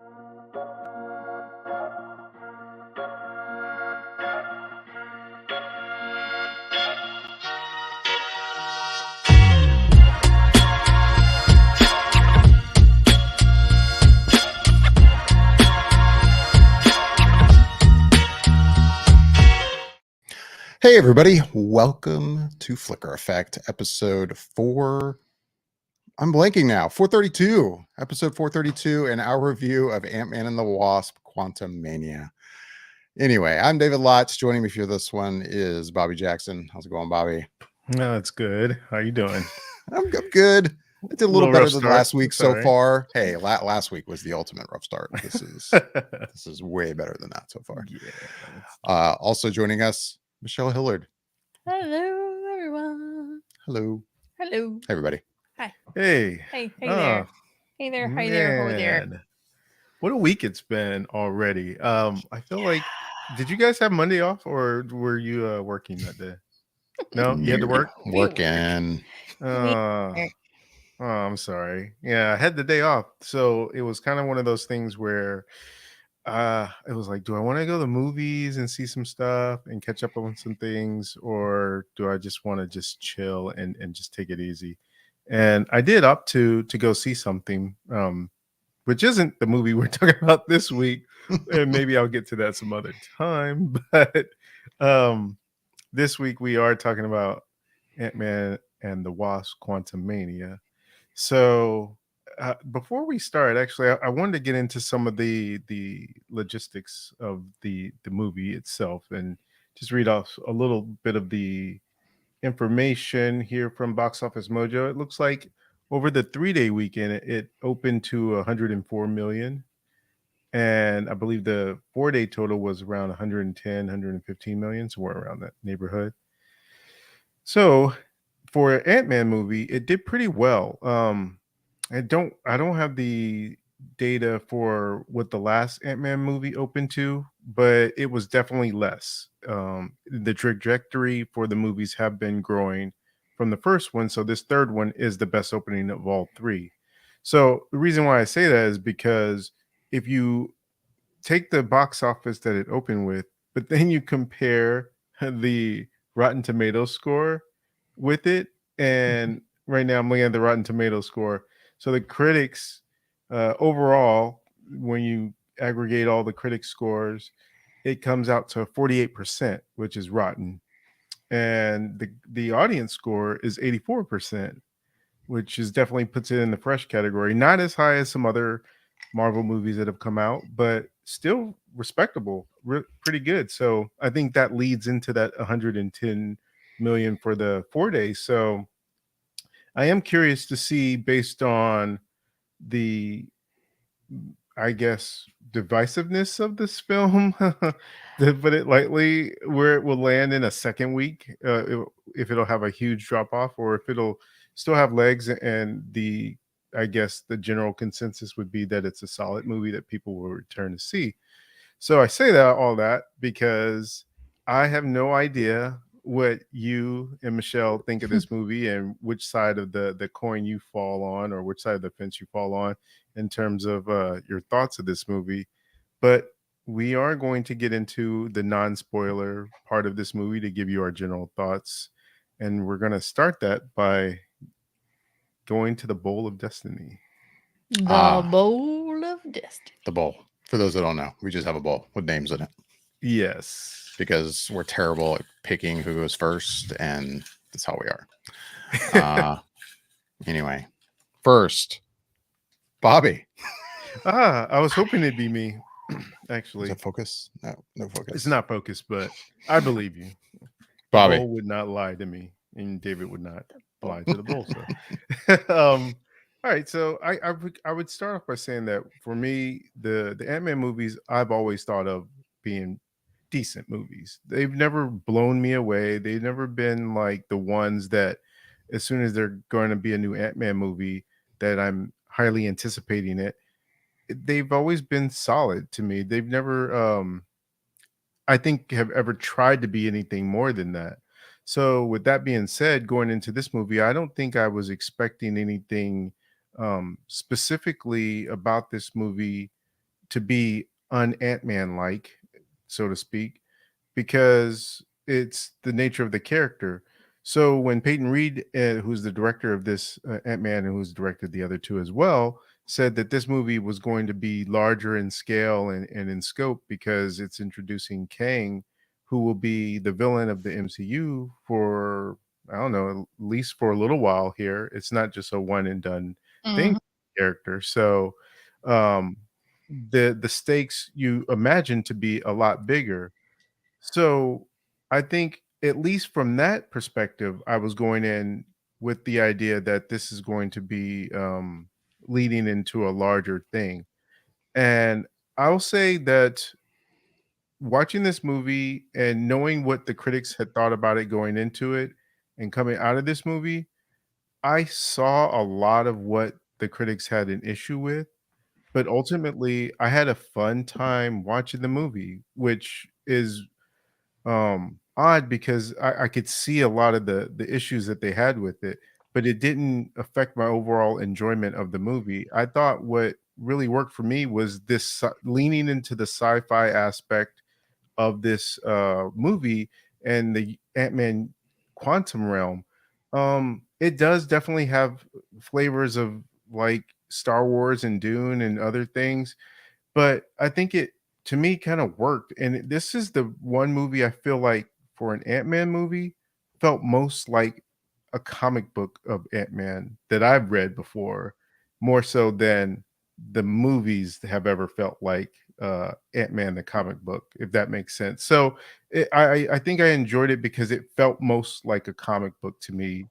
Hey, everybody. Welcome to Flicker Effect, episode 4. I'm blanking now. 432. Episode 432, and our review of Ant-Man and the Wasp, Quantumania. Anyway, I'm David Lotz. Joining me for this one is Bobby Jackson. How's it going, Bobby? No, it's good. How you doing? I'm good. I did a little better than last week so far. Hey, last week was the ultimate rough start. This is way better than that so far. Yeah. Also joining us, Michelle Hillard. Hello, everyone. Hello. Hello. Hey, everybody. Hi. Hey. Hey there. Hey there. Hi there. Ho there. What a week it's been already. I feel like, did you guys have Monday off, or were you working that day? No, you had to work? Working. I'm sorry. Yeah, I had the day off. So it was kind of one of those things where it was like, do I want to go to the movies and see some stuff and catch up on some things, or do I just want to just chill and just take it easy? And I did opt to go see something, which isn't the movie we're talking about this week, and maybe I'll get to that some other time. But this week we are talking about Ant-Man and the Wasp: Quantumania. So before we start, actually, I wanted to get into some of the logistics of the movie itself and just read off a little bit of the information here from Box Office Mojo. It looks like over the 3-day weekend, it opened to 104 million. And I believe the 4-day total was around 110, 115 million, somewhere around that neighborhood. So for an Ant-Man movie, it did pretty well. I don't have the data for what the last Ant-Man movie opened to, but it was definitely less. The trajectory for the movies have been growing from the first one, so this third one is the best opening of all three. So the reason why I say that is because if you take the box office that it opened with, but then you compare the Rotten Tomatoes score with it, and right now I'm looking at the Rotten Tomatoes score. So the critics overall, when you aggregate all the critic scores, it comes out to 48%, which is rotten, and the audience score is 84%, which is definitely puts it in the fresh category. Not as high as some other Marvel movies that have come out, but still respectable, pretty good. So I think that leads into that 110 million for the 4 days. So I am curious to see, based on the, I guess, divisiveness of this film, to put it lightly, where it will land in a second week, if it'll have a huge drop off, or if it'll still have legs. And I guess the general consensus would be that it's a solid movie that people will return to see. So I say all that because I have no idea what you and Michelle think of this movie and which side of the coin you fall on, or which side of the fence you fall on in terms of your thoughts of this movie. But we are going to get into the non-spoiler part of this movie to give you our general thoughts. And we're going to start that by going to the Bowl of Destiny. The Bowl of Destiny. The bowl. For those that don't know, we just have a bowl with names in it. Yes. Because we're terrible at picking who goes first, and that's how we are. Anyway, first, Bobby. I was hoping it'd be me, actually. Is it focus? No focus. It's not focus, but I believe you. Bobby. The bowl would not lie to me, and David would not lie to the bowl. So. All right, so I would start off by saying that for me, the Ant-Man movies I've always thought of being decent movies. They've never blown me away. They've never been like the ones that as soon as they're going to be a new Ant-Man movie that I'm highly anticipating it. They've always been solid to me. They've never I think have ever tried to be anything more than that. So with that being said, going into this movie, I don't think I was expecting anything specifically about this movie to be un-Ant-Man like, so to speak, because it's the nature of the character. So when Peyton Reed, who's the director of this Ant-Man and who's directed the other two as well, said that this movie was going to be larger in scale and in scope because it's introducing Kang, who will be the villain of the MCU for, I don't know, at least for a little while here. It's not just a one and done thing character. So um the stakes you imagine to be a lot bigger. So I think at least from that perspective, I was going in with the idea that this is going to be leading into a larger thing. And I'll say that watching this movie and knowing what the critics had thought about it going into it and coming out of this movie, I saw a lot of what the critics had an issue with. But ultimately, I had a fun time watching the movie, which is odd because I could see a lot of the issues that they had with it, but it didn't affect my overall enjoyment of the movie. I thought what really worked for me was this leaning into the sci-fi aspect of this movie and the Ant-Man quantum realm. It does definitely have flavors of like Star Wars and Dune and other things, but I think it, to me, kind of worked. And this is the one movie I feel like for an Ant-Man movie felt most like a comic book of Ant-Man that I've read before, more so than the movies have ever felt like Ant-Man the comic book, if that makes sense. So I think I enjoyed it because it felt most like a comic book to me,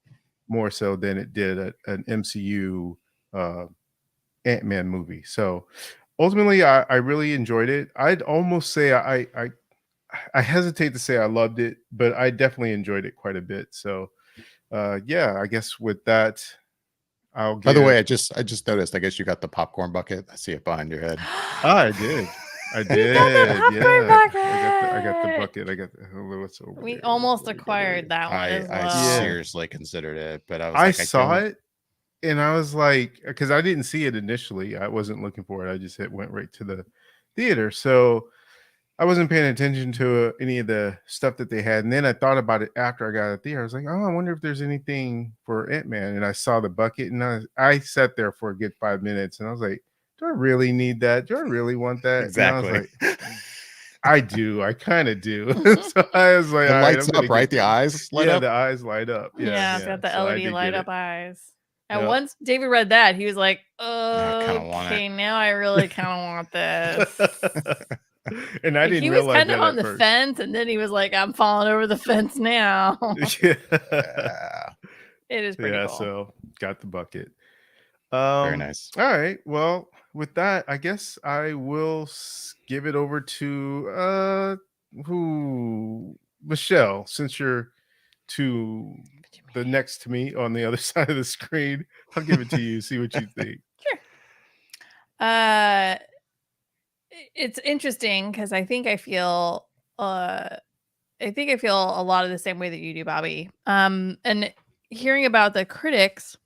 more so than it did an MCU uh, Ant-Man movie. So ultimately, I really enjoyed it. I'd almost say I hesitate to say I loved it, but I definitely enjoyed it quite a bit. So yeah, I guess with that, I'll By the give. way, I just noticed. I guess you got the popcorn bucket. I see it behind your head. I did. I We got the did. popcorn Yeah. bucket. I got the bucket. I got the, what's over We there? almost Let me get acquired it. that one I as I well. Yeah. seriously considered it, but I was I like, I saw don't. it and I was like, because I didn't see it initially. I wasn't looking for it. I just went right to the theater. So I wasn't paying attention to any of the stuff that they had. And then I thought about it after I got out there. I was like, oh, I wonder if there's anything for Ant-Man. And I saw the bucket and I sat there for a good 5 minutes and I was like, do I really need that? Do I really want that? And I was Exactly. like, I do. I kind of do. So I was like, It all right, lights I'm going to up, right? get The this. eyes light Yeah, up. the eyes light up. Yeah, Yeah, it's yeah. got the So I LED did light get up it. eyes. And Yeah. once David read that, he was like, Yeah, I kind of want okay, now I really kind of want this. And I Like, didn't he was realize kind of that on at the first. fence, and then he was like, I'm falling over the fence now. Yeah. it. It is pretty Yeah, cool. so got the bucket. Very nice. All right. Well, with that, I guess I will give it over to who Michelle, since you're to the next to me on the other side of the screen. I'll give it to you. See what you think. Sure. It's interesting because I think I feel a lot of the same way that you do, Bobby. And hearing about the critics,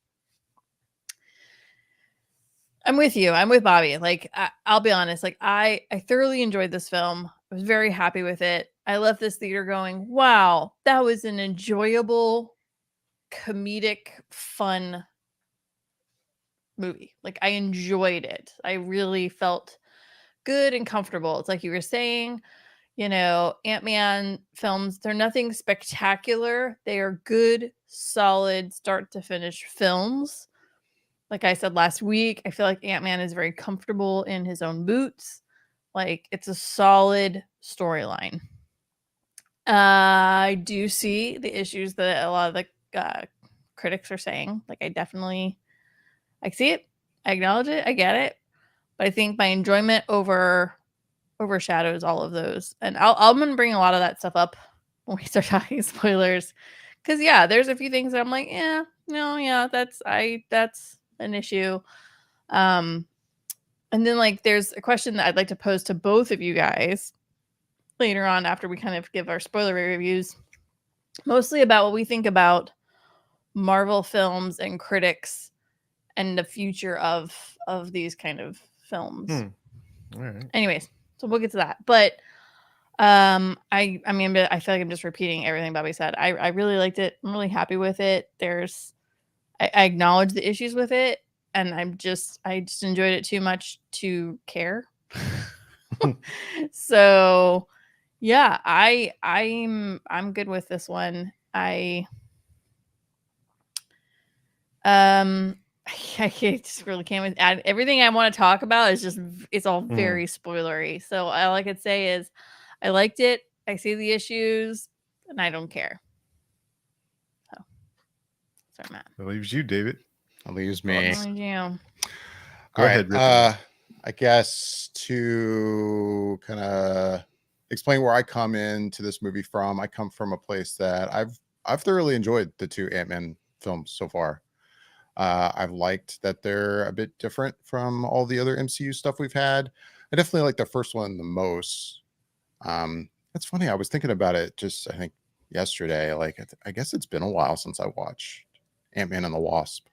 I'm with you. I'm with Bobby. Like, I'll be honest. Like, I thoroughly enjoyed this film. I was very happy with it. I left this theater going, wow, that was an enjoyable, comedic, fun movie. Like, I enjoyed it. I really felt good and comfortable. It's like you were saying, Ant-Man films, they're nothing spectacular. They are good, solid, start to finish films. Like I said last week, I feel like Ant-Man is very comfortable in his own boots. Like, it's a solid storyline. I do see the issues that a lot of the critics are saying. Like, I see it. I acknowledge it. I get it. But I think my enjoyment overshadows all of those. And I'm going to bring a lot of that stuff up when we start talking spoilers. Because, yeah, there's a few things that I'm like, that's an issue. And then, like, there's a question that I'd like to pose to both of you guys later on after we kind of give our spoiler reviews, mostly about what we think about Marvel films and critics and the future of these kind of films. All right. Anyways, so we'll get to that. But I mean, I feel like I'm just repeating everything Bobby said. I really liked it. I'm really happy with it. I acknowledge the issues with it, and I just enjoyed it too much to care. So yeah, I'm good with this one. I just really can't add everything I want to talk about is just it's all very spoilery. So all I could say is I liked it. I see the issues, and I don't care. So sorry, Matt. That leaves you, David. That leaves me. You. Go ahead, Rip. I guess to kind of explain where I come into this movie from, I come from a place that I've thoroughly enjoyed the two Ant-Man films so far. I've liked that they're a bit different from all the other MCU stuff we've had. I definitely like the first one the most. It's funny. I was thinking about it just, I think, yesterday. Like, I guess it's been a while since I watched Ant-Man and the Wasp.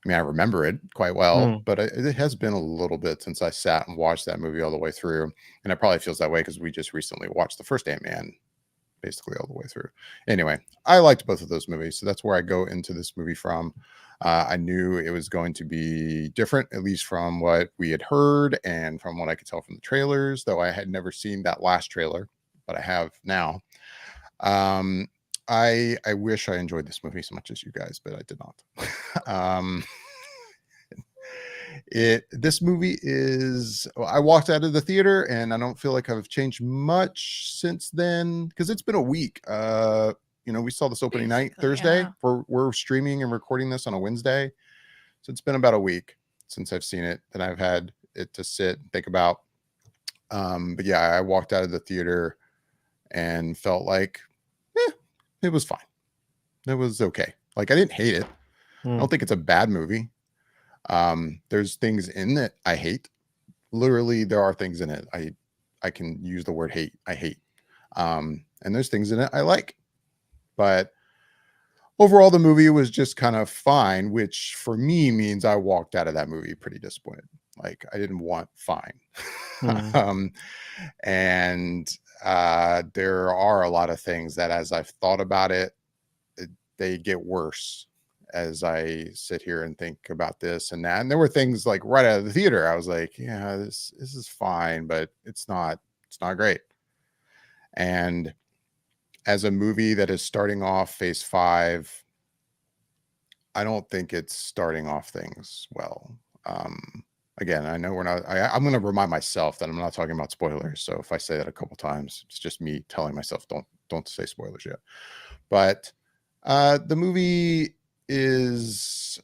I mean, I remember it quite well, but it has been a little bit since I sat and watched that movie all the way through. And it probably feels that way because we just recently watched the first Ant-Man basically all the way through. Anyway, I liked both of those movies. So that's where I go into this movie from. I knew it was going to be different, at least from what we had heard and from what I could tell from the trailers, though I had never seen that last trailer, but I have now. I wish I enjoyed this movie so much as you guys, but I did not. This movie is, I walked out of the theater and I don't feel like I've changed much since then because it's been a week. We saw this opening night Thursday. Yeah. We're streaming and recording this on a Wednesday, so it's been about a week since I've seen it and I've had it to sit and think about. But yeah, I walked out of the theater and felt like it was fine. It was okay. Like, I didn't hate it. I don't think it's a bad movie. There's things in it I hate. Literally, there are things in it I can use the word hate. I hate. And there's things in it I like. But overall, the movie was just kind of fine, which for me means I walked out of that movie pretty disappointed. Like, I didn't want fine. And there are a lot of things that as I've thought about it, they get worse as I sit here and think about this and that. And there were things like right out of the theater, I was like, yeah, this is fine, but it's not great. And as a movie that is starting off phase 5, I don't think it's starting off things well. Again, I know I'm going to remind myself that I'm not talking about spoilers. So if I say that a couple times, it's just me telling myself, don't say spoilers yet. But the movie is,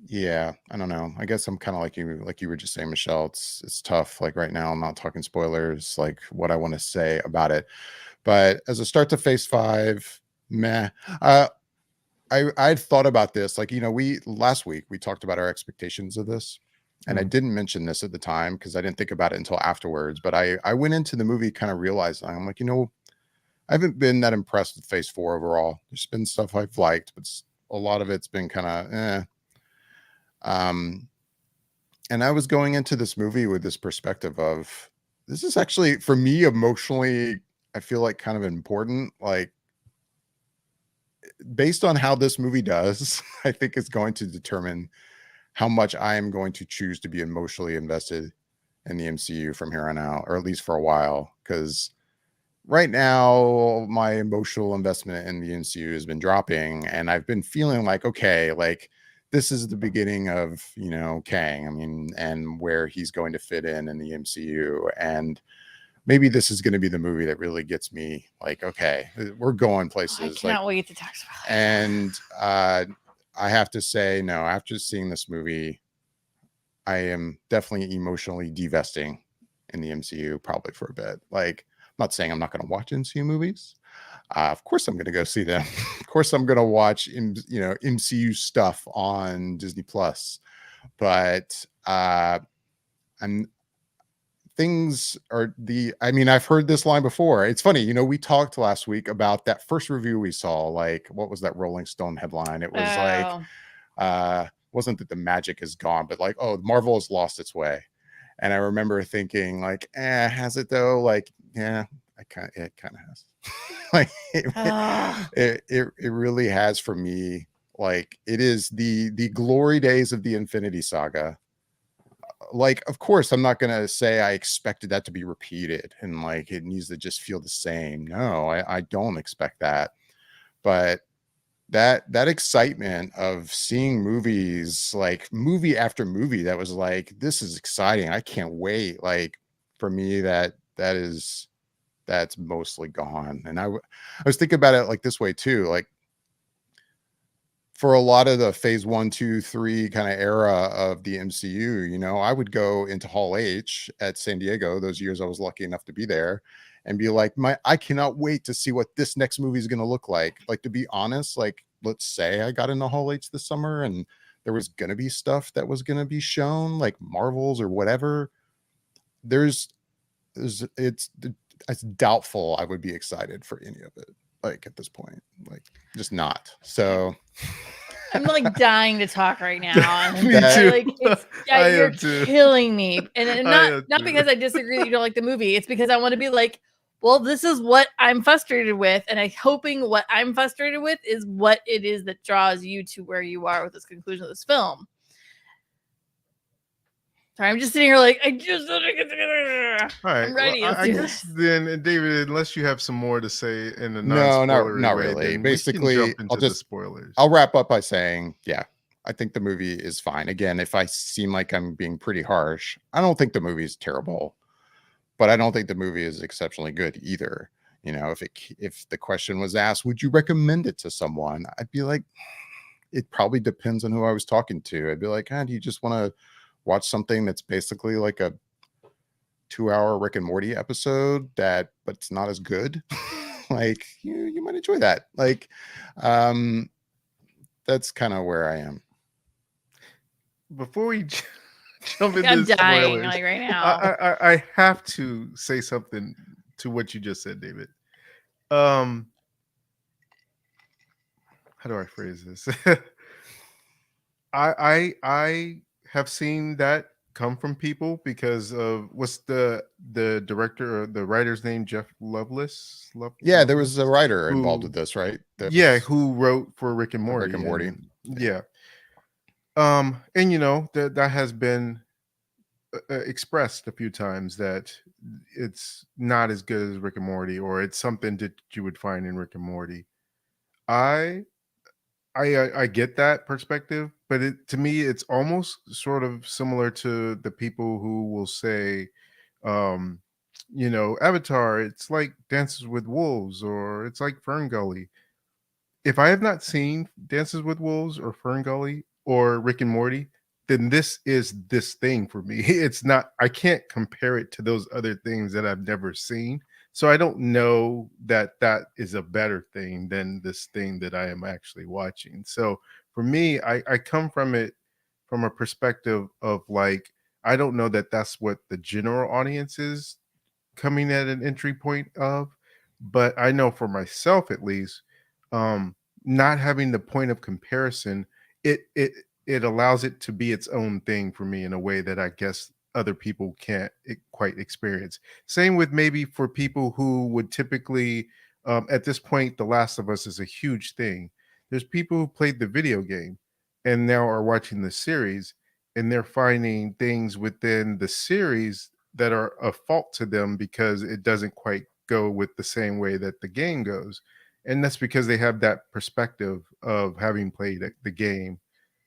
yeah, I don't know. I guess I'm kind of like you were just saying, Michelle, it's tough. Like right now, I'm not talking spoilers, like what I want to say about it. But as a start to phase 5, meh. I'd thought about this, like, last week we talked about our expectations of this, and I didn't mention this at the time because I didn't think about it until afterwards. But I went into the movie kind of realizing, I'm like, I haven't been that impressed with phase 4 overall. There's been stuff I've liked, but a lot of it's been kind of and I was going into this movie with this perspective of, this is actually, for me, emotionally, I feel like kind of important. Like, based on how this movie does, I think it's going to determine how much I am going to choose to be emotionally invested in the MCU from here on out, or at least for a while. Because right now, my emotional investment in the MCU has been dropping, and I've been feeling like, okay, like, this is the beginning of, Kang, I mean, and where he's going to fit in the MCU. And maybe this is going to be the movie that really gets me like, okay, we're going places. I cannot wait to talk about it. And I have to say, no, after seeing this movie, I am definitely emotionally divesting in the MCU probably for a bit. Like, I'm not saying I'm not going to watch MCU movies. Of course, I'm going to go see them. Of course, I'm going to watch, MCU stuff on Disney Plus. But things are I've heard this line before. It's funny, we talked last week about that first review we saw. Like, what was that Rolling Stone headline? It was like, wasn't that the magic is gone, but like, oh, Marvel has lost its way. And I remember thinking like, has it though? Like, yeah, it kind of has. Like Ah. it really has for me. Like it is the glory days of the Infinity Saga. Like, of course, I'm not gonna say I expected that to be repeated and like it needs to just feel the same. No, I don't expect that. But that excitement of seeing movies, like movie after movie, that was like, this is exciting. I can't wait. Like for me, that's mostly gone. And I was thinking about it like this way too. Like for a lot of the phase 1, 2, 3 kind of era of the MCU, you know, I would go into Hall H at San Diego, those years I was lucky enough to be there, and be like, I cannot wait to see what this next movie is going to look like. Like, to be honest, like, let's say I got into Hall H this summer and there was going to be stuff that was going to be shown, like Marvels or whatever. There's, it's doubtful I would be excited for any of it. Like at this point, like just not. So I'm like dying to talk right now. Me too. Like it's I you're am too. killing me, and I not am not too. because I disagree that you don't like the movie. It's because I want to be like, well, this is what I'm frustrated with, and I'm hoping what I'm frustrated with is what it is that draws you to where you are with this conclusion of this film. Sorry, I'm just sitting here like I just want to get together. All right. I'm ready. Well, Let's I do guess this. then, David, unless you have some more to say in a no, non-spoilery not way, really. then Basically, we can jump into the spoilers. I'll wrap up by saying, yeah, I think the movie is fine. Again, if I seem like I'm being pretty harsh, I don't think the movie is terrible, but I don't think the movie is exceptionally good either. You know, if the question was asked, would you recommend it to someone? I'd be like, it probably depends on who I was talking to. I'd be like, do you just want to watch something that's basically like a 2-hour Rick and Morty episode but it's not as good? Like you might enjoy that. Like, that's kind of where I am. Before we jump Like, into I'm the dying spoilers, like right now. I have to say something to what you just said, David. How do I phrase this? I have seen that come from people because of what's the director or the writer's name, Jeff Lovelace. Yeah, there was a writer involved Who- with this, right? Yeah, who wrote for Rick and For Morty. Rick and Morty. Yeah. And you know that has been expressed a few times that it's not as good as Rick and Morty, or it's something that you would find in Rick and Morty. I I get that perspective, but to me, it's almost sort of similar to the people who will say, um, you know, Avatar, it's like Dances with Wolves, or it's like Fern Gully. If I have not seen Dances with Wolves or Fern Gully or Rick and Morty, then this is this thing for me. It's not, I can't compare it to those other things that I've never seen. So I don't know that that is a better thing than this thing that I am actually watching. So for me, I come from it from a perspective of like, I don't know that that's what the general audience is coming at an entry point of, but I know for myself at least, um, not having the point of comparison, it allows it to be its own thing for me in a way that I guess other people can't quite experience. Same with maybe for people who would typically, at this point, The Last of Us is a huge thing. There's people who played the video game and now are watching the series, and they're finding things within the series that are a fault to them because it doesn't quite go with the same way that the game goes. And that's because they have that perspective of having played the game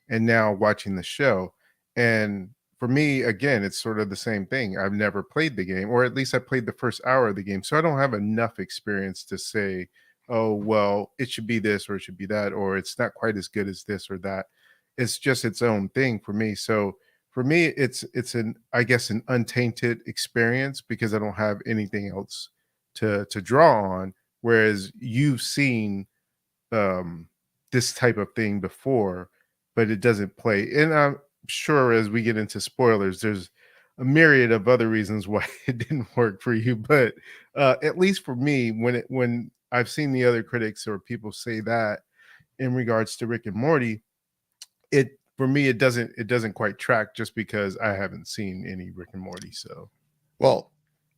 and now watching the show. And for me, again, it's sort of the same thing. I've never played the game, or at least I played the first hour of the game. So I don't have enough experience to say, oh, well, it should be this or it should be that, or it's not quite as good as this or that. It's just its own thing for me. So for me, it's an, I guess, an untainted experience because I don't have anything else to draw on. Whereas you've seen um this type of thing before, but it doesn't play. And I'm sure as we get into spoilers, there's a myriad of other reasons why it didn't work for you. But at least for me, when I've seen the other critics or people say that in regards to Rick and Morty, it for me, it doesn't quite track just because I haven't seen any Rick and Morty. So Well,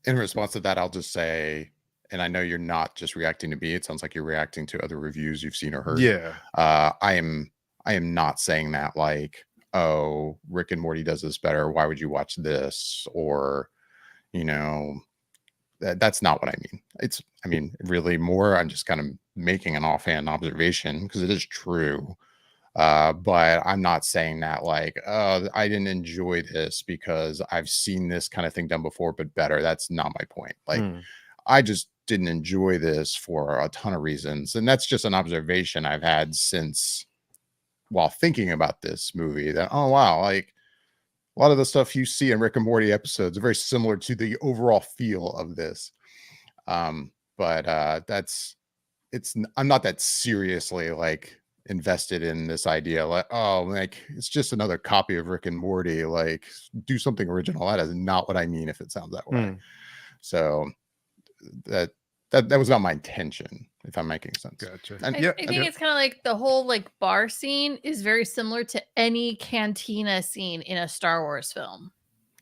in response to that, I'll just say, and I know you're not just reacting to me. It sounds like you're reacting to other reviews you've seen or heard. yeah, I am not saying that like, oh, Rick and Morty does this better. Why would you watch this? Or, you know, that's not what I mean. I mean, really more, I'm just kind of making an offhand observation because it is true. But I'm not saying that like, oh, I didn't enjoy this because I've seen this kind of thing done before, but better. That's not my point. Like, I just didn't enjoy this for a ton of reasons. And that's just an observation I've had since while thinking about this movie that, oh, wow, like a lot of the stuff you see in Rick and Morty episodes are very similar to the overall feel of this. But I'm not that seriously like invested in this idea like, oh, like it's just another copy of Rick and Morty, like do something original. That is not what I mean if it sounds that way. So that was not my intention, if I'm making sense. Gotcha. And I think it's kind of like the whole like bar scene is very similar to any cantina scene in a Star Wars film.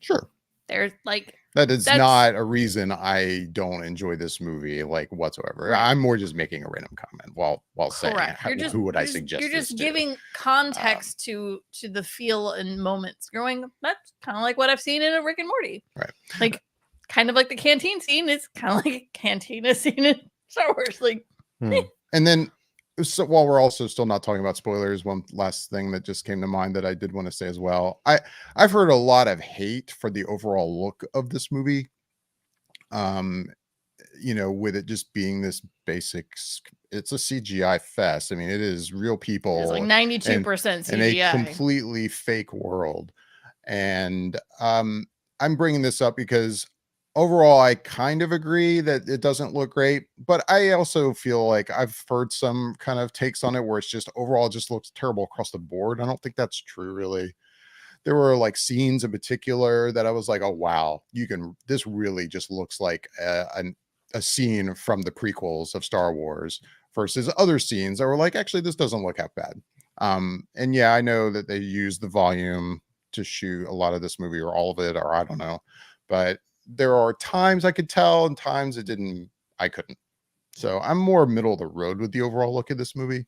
Sure. There's like that is not a reason I don't enjoy this movie like whatsoever. Right. I'm more just making a random comment while saying it. Who would I suggest? You're just giving context to the feel and moments. Going, that's kind of like what I've seen in a Rick and Morty. Right. Like kind of like the canteen scene is kind of like a cantina scene in Star Wars. Like and then so while we're also still not talking about spoilers, one last thing that just came to mind that I did want to say as well. I've heard a lot of hate for the overall look of this movie. You know, with it just being this basic, it's a CGI fest. I mean, it is real people. It's like 92% CGI in a completely fake world. And I'm bringing this up because overall, I kind of agree that it doesn't look great, but I also feel like I've heard some kind of takes on it where it's just overall just looks terrible across the board. I don't think that's true, really. There were like scenes in particular that I was like, oh, wow, this really just looks like a scene from the prequels of Star Wars versus other scenes that were like, actually, this doesn't look that bad. And yeah, I know that they used the volume to shoot a lot of this movie or all of it, or I don't know, but there are times I could tell and times I couldn't. So I'm more middle of the road with the overall look of this movie.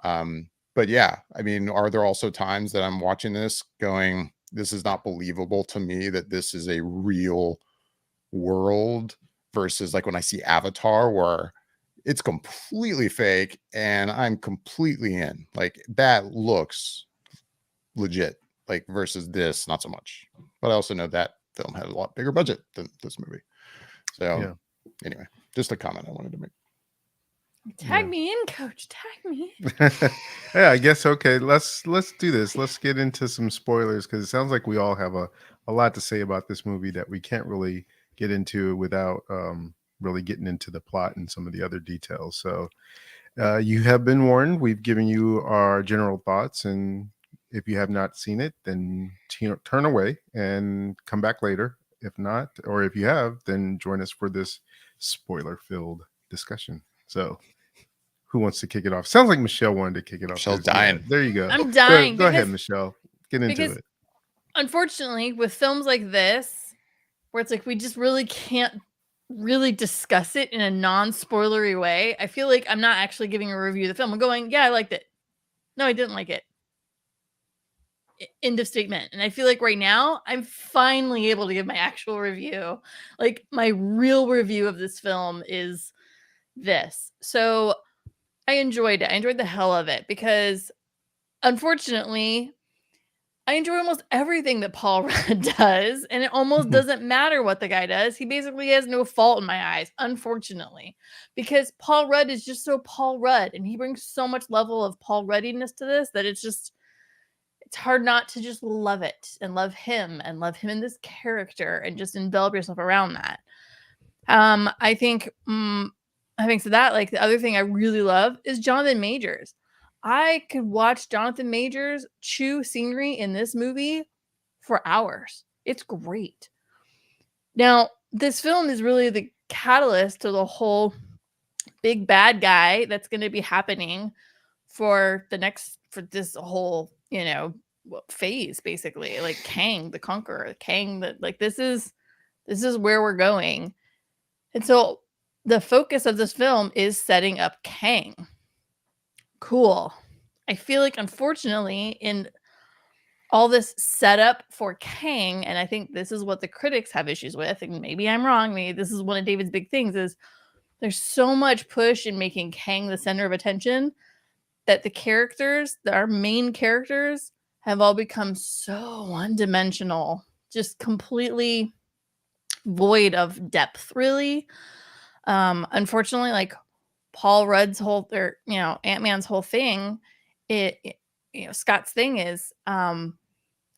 But yeah, I mean, are there also times that I'm watching this going, this is not believable to me that this is a real world versus like when I see Avatar where it's completely fake and I'm completely in, like that looks legit, like versus this, not so much. But I also know that film had a lot bigger budget than this movie. So anyway, just a comment I wanted to make. Tag me in, coach. Tag me in. Yeah, I guess okay. Let's do this. Let's get into some spoilers because it sounds like we all have a lot to say about this movie that we can't really get into without really getting into the plot and some of the other details. So you have been warned. We've given you our general thoughts, and if you have not seen it, then turn away and come back later. If not, or if you have, then join us for this spoiler-filled discussion. So who wants to kick it off? Sounds like Michelle wanted to kick it off. Michelle's dying. There you go. I'm dying. Go ahead, Michelle. Get into it. Unfortunately, with films like this, where it's like we just really can't really discuss it in a non-spoilery way, I feel like I'm not actually giving a review of the film. I'm going, yeah, I liked it. No, I didn't like it. End of statement. And I feel like right now I'm finally able to give my actual review. Like my real review of this film is this. So I enjoyed it. I enjoyed the hell of it because unfortunately I enjoy almost everything that Paul Rudd does, and it almost doesn't matter what the guy does. He basically has no fault in my eyes, unfortunately, because Paul Rudd is just so Paul Rudd, and he brings so much level of Paul Ruddiness to this that it's hard not to just love it and love him in this character and just envelop yourself around that. I think having said that, like the other thing I really love is Jonathan Majors. I could watch Jonathan Majors chew scenery in this movie for hours. It's great. Now, this film is really the catalyst to the whole big bad guy that's going to be happening for this whole, phase, basically, like Kang the Conqueror, Kang that, like, this is where we're going. And so the focus of this film is setting up Kang. Cool. I feel like, unfortunately, in all this setup for Kang, and I think this is what the critics have issues with, and maybe I'm wrong, maybe this is one of David's big things, is there's so much push in making Kang the center of attention that the characters, our main characters, have all become so one-dimensional, just completely void of depth, really. Unfortunately, like Paul Rudd's whole, or Ant-Man's whole thing, Scott's thing is, I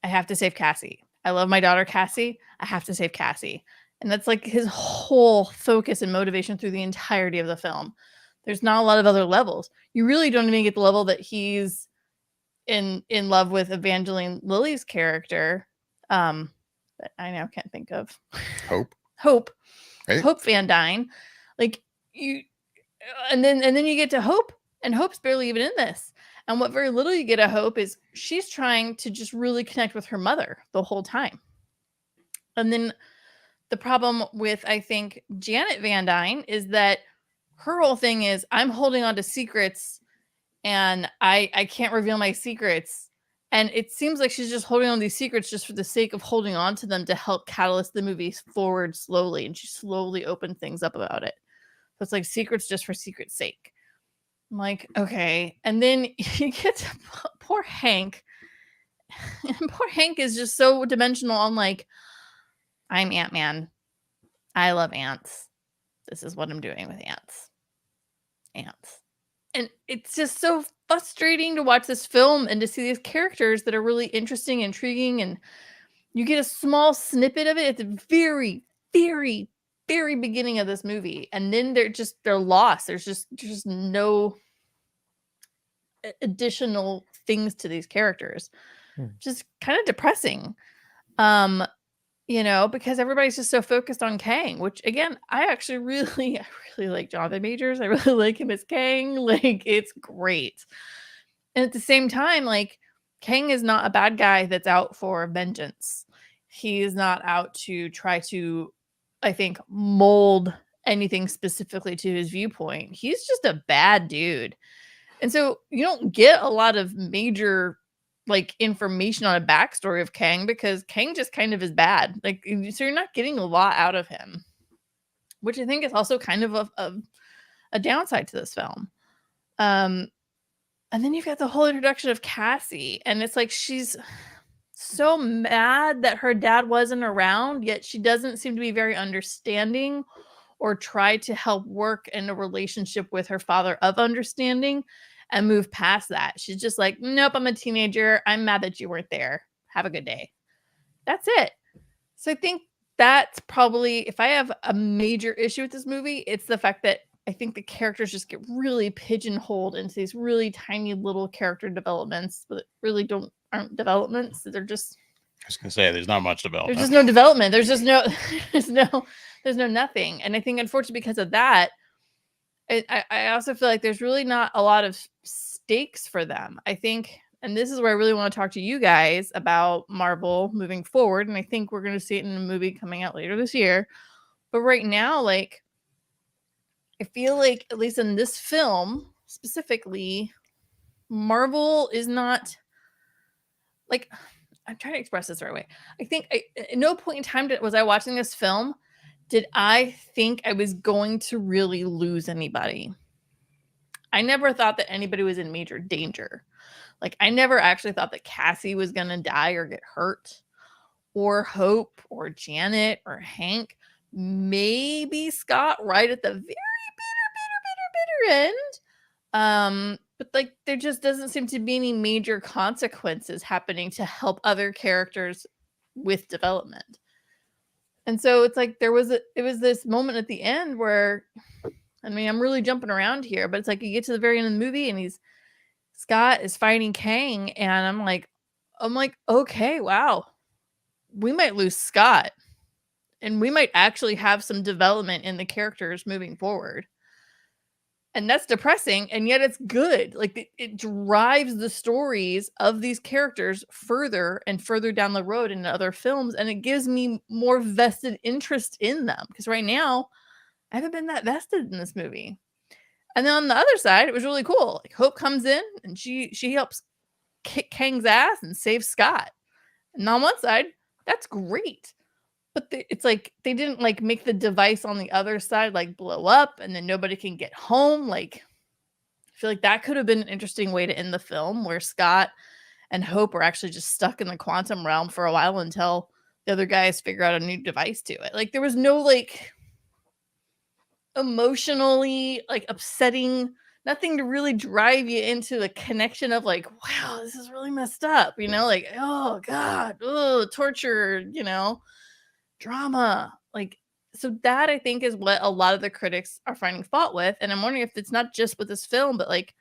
have to save Cassie. I love my daughter Cassie. I have to save Cassie. And that's like his whole focus and motivation through the entirety of the film. There's not a lot of other levels. You really don't even get the level that he's in love with Evangeline Lilly's character. That I now can't think of. Hope. Right? Hope Van Dyne. Like, you, and then you get to Hope, and Hope's barely even in this. And what very little you get of Hope is she's trying to just really connect with her mother the whole time. And then the problem with, I think, Janet Van Dyne is that her whole thing is, I'm holding on to secrets and I can't reveal my secrets. And it seems like she's just holding on to these secrets just for the sake of holding on to them to help catalyst the movie forward slowly. And she slowly opened things up about it. So it's like secrets just for secret's sake. I'm like, okay. And then you get to poor Hank. And poor Hank is just so dimensional on, like, I'm Ant-Man. I love ants. This is what I'm doing with ants. Ants. And it's just so frustrating to watch this film and to see these characters that are really interesting, intriguing, and you get a small snippet of it at the very, very, very beginning of this movie. And then they're lost. There's just no additional things to these characters. Just kind of depressing. Because everybody's just so focused on Kang, which, again, I actually really like Jonathan Majors. I really like him as Kang. Like, it's great. And at the same time, like, Kang is not a bad guy that's out for vengeance. He is not out to try to, I think, mold anything specifically to his viewpoint. He's just a bad dude. And so you don't get a lot of major, like, information on a backstory of Kang, because Kang just kind of is bad. Like, so you're not getting a lot out of him, which I think is also kind of a downside to this film. And then you've got the whole introduction of Cassie, and it's like she's so mad that her dad wasn't around, yet she doesn't seem to be very understanding or try to help work in a relationship with her father of understanding and move past that. She's just like, nope, I'm a teenager. I'm mad that you weren't there. Have a good day. That's it. So I think that's probably, if I have a major issue with this movie, it's the fact that I think the characters just get really pigeonholed into these really tiny little character developments, but really aren't developments. They're just, I was gonna say, there's not much development. There's just no development. There's no nothing. And I think, unfortunately, because of that, I also feel like there's really not a lot of stakes for them. I think, and this is where I really want to talk to you guys about Marvel moving forward. And I think we're going to see it in a movie coming out later this year. But right now, like, I feel like, at least in this film specifically, Marvel is not, like, I'm trying to express this the right way. I think at no point in time was I watching this film, did I think I was going to really lose anybody. I never thought that anybody was in major danger. Like, I never actually thought that Cassie was going to die or get hurt, or Hope, or Janet, or Hank. Maybe Scott right at the very bitter end. But, like, there just doesn't seem to be any major consequences happening to help other characters with development. And so it's like it was this moment at the end where, I mean, I'm really jumping around here, but it's like you get to the very end of the movie and Scott is fighting Kang, and I'm like, okay, wow, we might lose Scott, and we might actually have some development in the characters moving forward. And that's depressing, and yet it's good. Like it drives the stories of these characters further and further down the road in other films, and it gives me more vested interest in them. Because right now, I haven't been that vested in this movie. And then on the other side, it was really cool. Like Hope comes in and she helps kick Kang's ass and save Scott. And on one side, that's great. But it's like they didn't like make the device on the other side like blow up and then nobody can get home. Like I feel like that could have been an interesting way to end the film, where Scott and Hope are actually just stuck in the quantum realm for a while until the other guys figure out a new device to it. Like there was no like emotionally like upsetting, nothing to really drive you into the connection of like, wow, this is really messed up, you know, like, oh god, oh, torture, you know, drama. Like, so that I think is what a lot of the critics are finding fault with. And I'm wondering if it's not just with this film, but like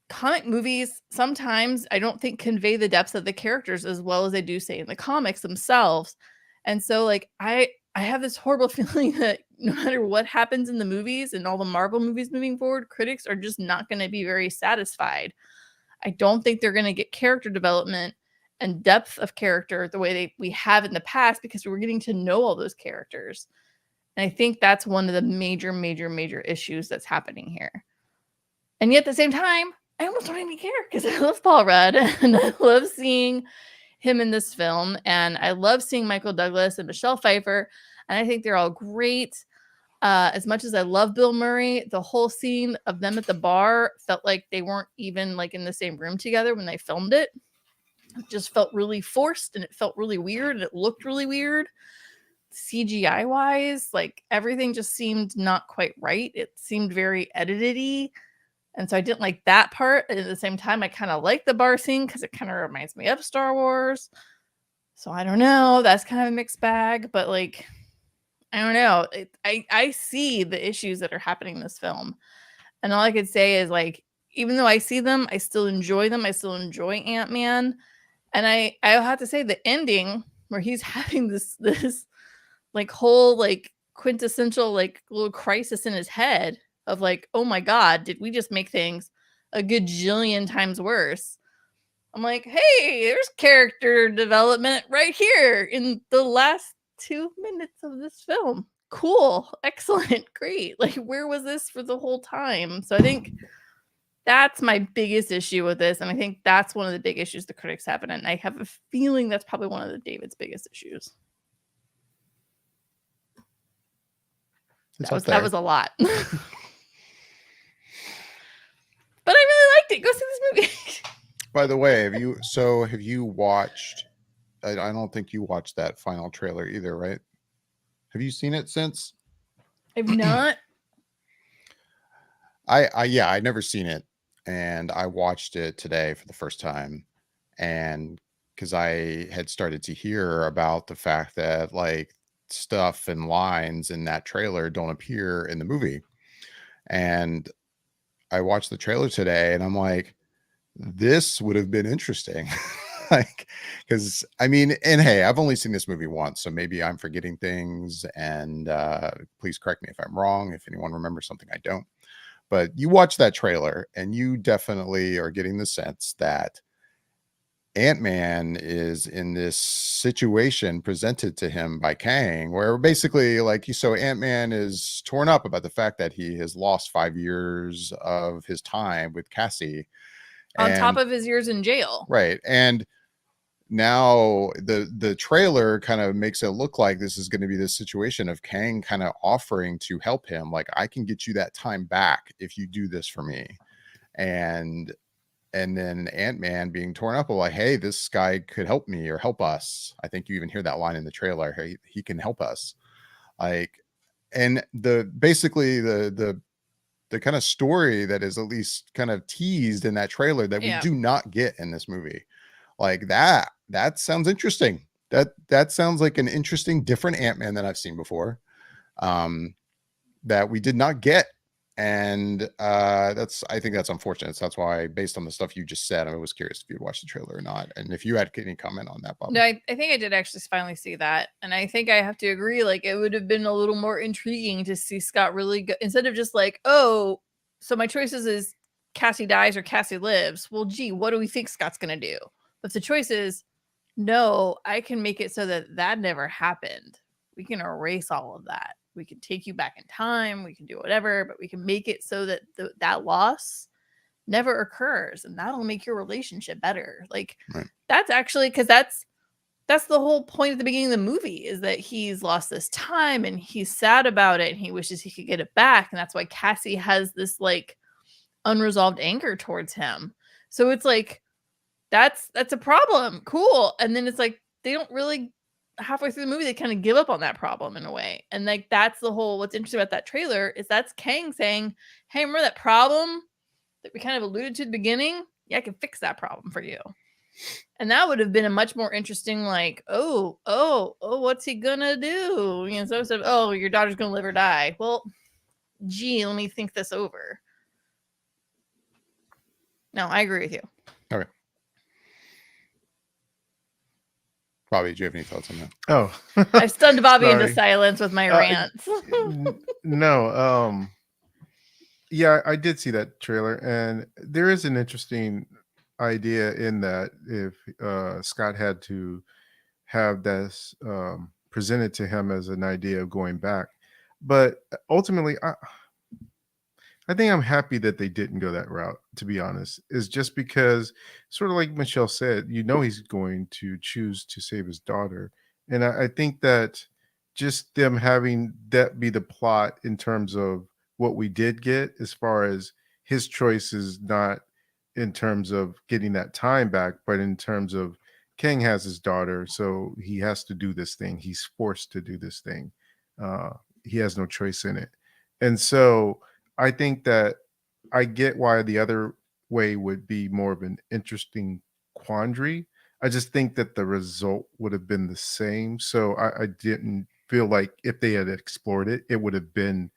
comic movies sometimes I don't think convey the depths of the characters as well as they do say in the comics themselves. And so like I have this horrible feeling that no matter what happens in the movies and all the Marvel movies moving forward, critics are just not going to be very satisfied. I don't think they're going to get character development and depth of character the way we have in the past, because we're getting to know all those characters. And I think that's one of the major issues that's happening here. And yet at the same time, I almost don't even care because I love Paul Rudd and I love seeing him in this film. And I love seeing Michael Douglas and Michelle Pfeiffer. And I think they're all great. As much as I love Bill Murray, the whole scene of them at the bar felt like they weren't even like in the same room together when they filmed it. It just felt really forced and it felt really weird and it looked really weird. CGI wise, like everything just seemed not quite right. It seemed very edited-y. And so I didn't like that part. And at the same time, I kind of like the bar scene because it kind of reminds me of Star Wars. So I don't know. That's kind of a mixed bag. But like, I don't know. I see the issues that are happening in this film. And all I could say is like, even though I see them, I still enjoy them. I still enjoy Ant-Man. And I have to say the ending where he's having this like whole like quintessential like little crisis in his head of like, oh my god, did we just make things a gajillion times worse? I'm like, hey, there's character development right here in the last 2 minutes of this film. Cool, excellent, great. Like, where was this for the whole time? So I think that's my biggest issue with this, and I think that's one of the big issues the critics have, and I have a feeling that's probably one of the David's biggest issues. That was a lot. But I really liked it. Go see this movie. By the way, have you watched, I don't think you watched that final trailer either, right? Have you seen it since? I've not. I never seen it, and I watched it today for the first time, and because I had started to hear about the fact that like stuff and lines in that trailer don't appear in the movie, and I watched the trailer today, and I'm like, this would have been interesting. Like, because I mean, and hey, I've only seen this movie once, so maybe I'm forgetting things, and please correct me if I'm wrong, if anyone remembers something I don't. But you watch that trailer and you definitely are getting the sense that Ant-Man is in this situation presented to him by Kang, where basically like so Ant-Man is torn up about the fact that he has lost 5 years of his time with Cassie On top of his years in jail. Right. And now the trailer kind of makes it look like this is going to be this situation of Kang kind of offering to help him, like, I can get you that time back if you do this for me. And then Ant-Man being torn up, like, hey, this guy could help me or help us. I think you even hear that line in the trailer. Hey, he can help us. Like, and basically the kind of story that is at least kind of teased in that trailer that we do not get in this movie. Like that sounds interesting. That sounds like an interesting, different Ant-Man than I've seen before. That we did not get And I think that's unfortunate. So that's why, based on the stuff you just said, I was curious if you'd watched the trailer or not, and if you had any comment on that, Bob. No, I think I did actually finally see that, and I think I have to agree. Like, it would have been a little more intriguing to see Scott really go, instead of just like, oh, so my choices is Cassie dies or Cassie lives. Well, gee, what do we think Scott's gonna do? But the choice is, no, I can make it so that that never happened. We can erase all of that. We can take you back in time. We can do whatever, but we can make it so that that loss never occurs, and that'll make your relationship better. Like, Right. That's actually, because that's the whole point at the beginning of the movie, is that he's lost this time and he's sad about it and he wishes he could get it back, and that's why Cassie has this like unresolved anger towards him. So it's like that's a problem. Cool. And then it's like they don't really, halfway through the movie, they kind of give up on that problem in a way. And like that's the whole, what's interesting about that trailer is that's Kang saying, hey, remember that problem that we kind of alluded to at the beginning? Yeah, I can fix that problem for you. And that would have been a much more interesting, like, oh, what's he gonna do? You know, so instead of, oh, your daughter's gonna live or die. Well, gee, let me think this over. No, I agree with you. Okay. Bobby, do you have any thoughts on that? Oh, I've stunned Bobby into Sorry. silence with my rants. No. Yeah, I did see that trailer, and there is an interesting idea in that if Scott had to have this presented to him as an idea of going back, but ultimately, I think I'm happy that they didn't go that route, to be honest, is just because, sort of like Michelle said, he's going to choose to save his daughter. And I think that just them having that be the plot in terms of what we did get, as far as his choices, not in terms of getting that time back, but in terms of King has his daughter, so he has to do this thing. He's forced to do this thing. He has no choice in it. And so I think that I get why the other way would be more of an interesting quandary. I just think that the result would have been the same. So I didn't feel like if they had explored it, it would have been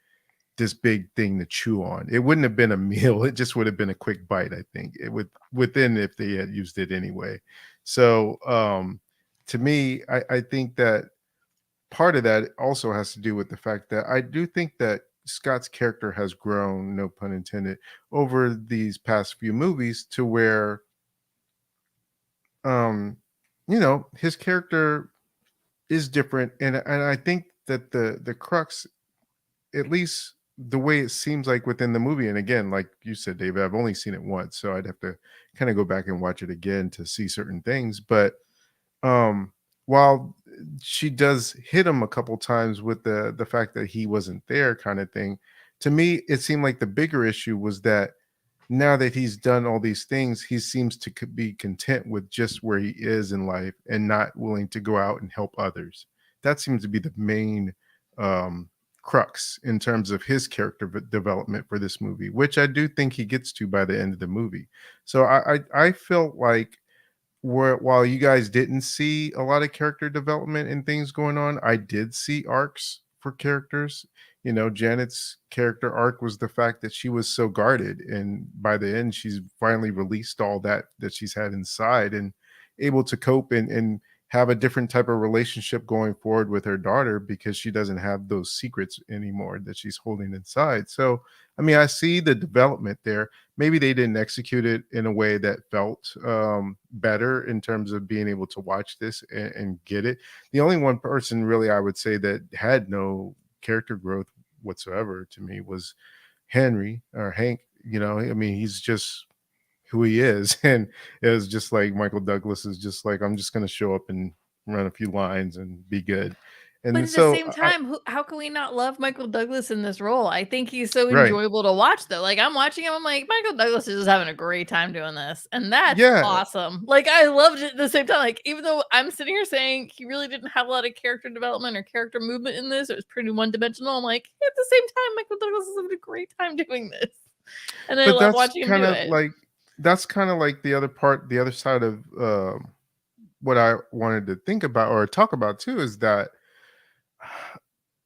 this big thing to chew on. It wouldn't have been a meal. It just would have been a quick bite, I think. It would within if they had used it anyway. So to me, I think that part of that also has to do with the fact that I do think that Scott's character has grown, no pun intended, over these past few movies to where his character is different. And I think that the crux, at least the way it seems like within the movie, and again, like you said, David, I've only seen it once, so I'd have to kind of go back and watch it again to see certain things. But while she does hit him a couple times with the fact that he wasn't there, kind of thing, to me it seemed like the bigger issue was that now that he's done all these things, he seems to be content with just where he is in life and not willing to go out and help others. That seems to be the main crux in terms of his character development for this movie, which I do think he gets to by the end of the movie. So I felt like, while you guys didn't see a lot of character development and things going on, I did see arcs for characters. Janet's character arc was the fact that she was so guarded, and by the end she's finally released all that she's had inside and able to cope and have a different type of relationship going forward with her daughter, because she doesn't have those secrets anymore that she's holding inside. So I mean, I see the development there. Maybe they didn't execute it in a way that felt better in terms of being able to watch this and get it. The only one person really I would say that had no character growth whatsoever to me was Henry, or Hank. I mean, he's just who he is. And it was just like Michael Douglas is just like, I'm just going to show up and run a few lines and be good. And But then at so the same time, how can we not love Michael Douglas in this role? I think he's so Right. enjoyable to watch, though. Like, I'm watching him, I'm like, Michael Douglas is just having a great time doing this. And that's Yeah. awesome. Like, I loved it at the same time. Like, even though I'm sitting here saying he really didn't have a lot of character development or character movement in this, it was pretty one-dimensional. I'm like, at the same time, Michael Douglas is having a great time doing this. And I but love that's watching him kind do of it. like the other part, the other side of what I wanted to think about or talk about too, is that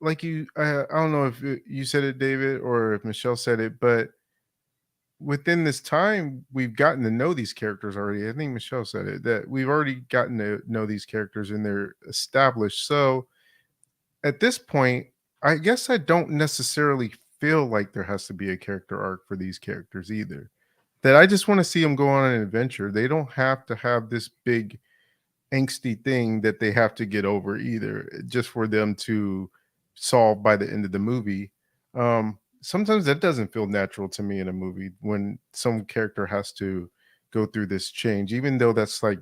like I don't know if you said it, David, or if Michelle said it, but within this time, we've gotten to know these characters already. I think Michelle said it, that we've already gotten to know these characters and they're established. So at this point, I guess I don't necessarily feel like there has to be a character arc for these characters either. That I just want to see them go on an adventure. They don't have to have this big angsty thing that they have to get over either, just for them to solve by the end of the movie. Sometimes that doesn't feel natural to me in a movie when some character has to go through this change, even though that's like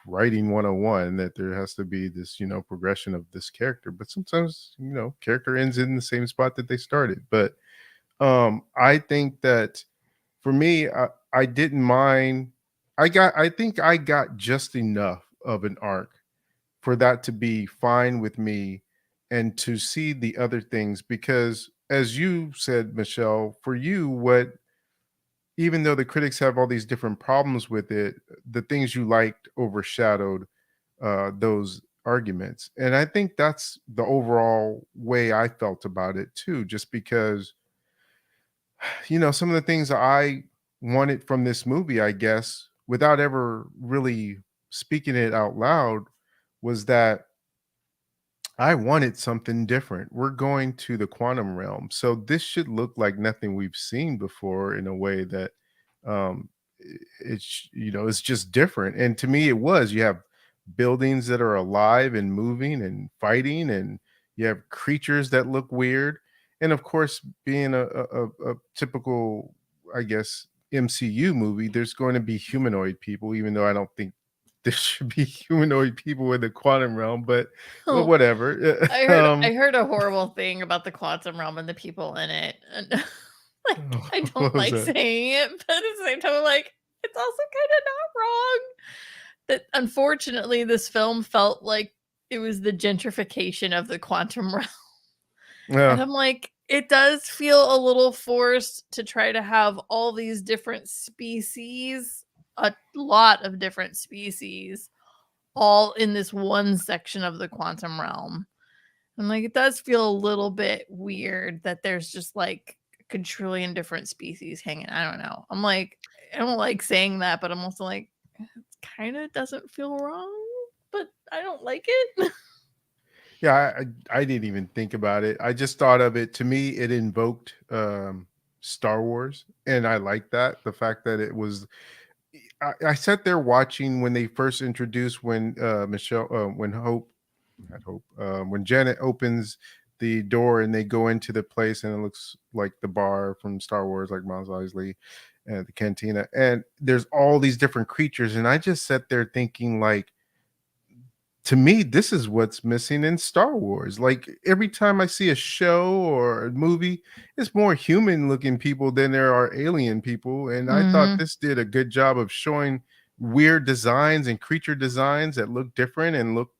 writing 101, that there has to be this, progression of this character. But sometimes, character ends in the same spot that they started. But I think that for me, I didn't mind. I think I got just enough of an arc for that to be fine with me, and to see the other things, because as you said, Michelle, for you, what even though the critics have all these different problems with it, the things you liked overshadowed those arguments. And I think that's the overall way I felt about it too, just because some of the things I wanted from this movie, I guess, without ever really speaking it out loud, was that I wanted something different. We're going to the quantum realm. So this should look like nothing we've seen before, in a way that it's just different. And to me it was, you have buildings that are alive and moving and fighting, and you have creatures that look weird. And of course, being a typical, I guess, MCU movie, there's going to be humanoid people, even though I don't think there should be humanoid people in the quantum realm, but well, Oh, whatever. I heard a horrible thing about the quantum realm and the people in it. And like, I What don't was like that? saying it, but at the same time, I'm like, it's also kind of not wrong. That unfortunately, this film felt like it was the gentrification of the quantum realm. And Yeah. I'm like, it does feel a little forced to try to have all these different species, a lot of different species, all in this one section of the quantum realm. I'm like, it does feel a little bit weird that there's just like a quadrillion different species hanging. I don't know. I'm like, I don't like saying that, but I'm also like, it kind of doesn't feel wrong, but I don't like it. Yeah, I didn't even think about it. I just thought of it. To me, it invoked Star Wars, and I like that. The fact that it was, I sat there watching when they first introduced, when when Hope, not Hope, when Janet opens the door and they go into the place, and it looks like the bar from Star Wars, like Mos Eisley, and the cantina, and there's all these different creatures, and I just sat there thinking, like, to me, this is what's missing in Star Wars. Like, every time I see a show or a movie, it's more human looking people than there are alien people. And I thought Mm-hmm. this did a good job of showing weird designs and creature designs that look different and look,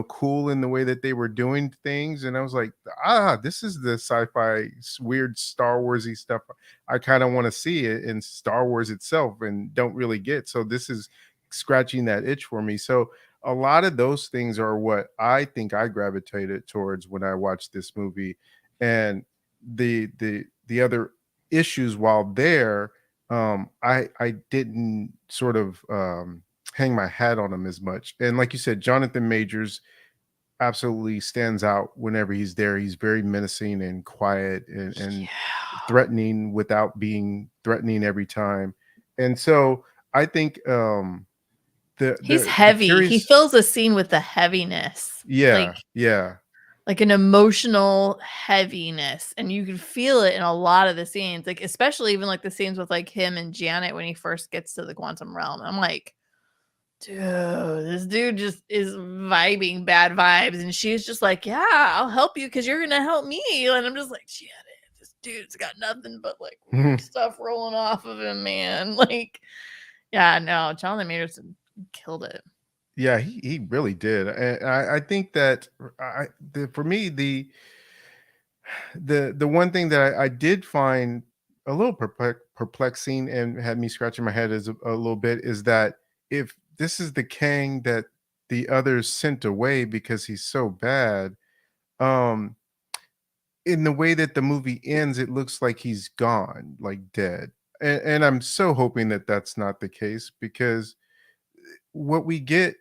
cool in the way that they were doing things. And I was like, this is the sci-fi weird Star Warsy stuff I kind of want to see it in Star Wars itself and don't really get. So this is scratching that itch for me. So a lot of those things are what I think I gravitated towards when I watched this movie. And the other issues while there, I didn't sort of hang my hat on them as much. And like you said, Jonathan Majors absolutely stands out whenever he's there. He's very menacing and quiet, and Yeah. threatening without being threatening every time. And so I think He's the heavy. He curious, fills a scene with the heaviness. yeah, yeah, Like an emotional heaviness, and you can feel it in a lot of the scenes, like especially even like the scenes with like him and Janet when he first gets to the quantum realm. I'm like, dude, this dude just is vibing bad vibes, and she's just like, yeah, I'll help you because you're gonna help me. And I'm just like, Janet, this dude's got nothing but like weird stuff rolling off of him, man. Like, yeah, no, Jonathan Majors killed it. yeah. He really did, and I think that for me, the one thing that I did find a little perplexing and had me scratching my head a little bit, is that if this is the Kang that the others sent away because he's so bad, um in the way that the movie ends, it looks like he's gone, like dead. And I'm so hoping that that's not the case, because what we get,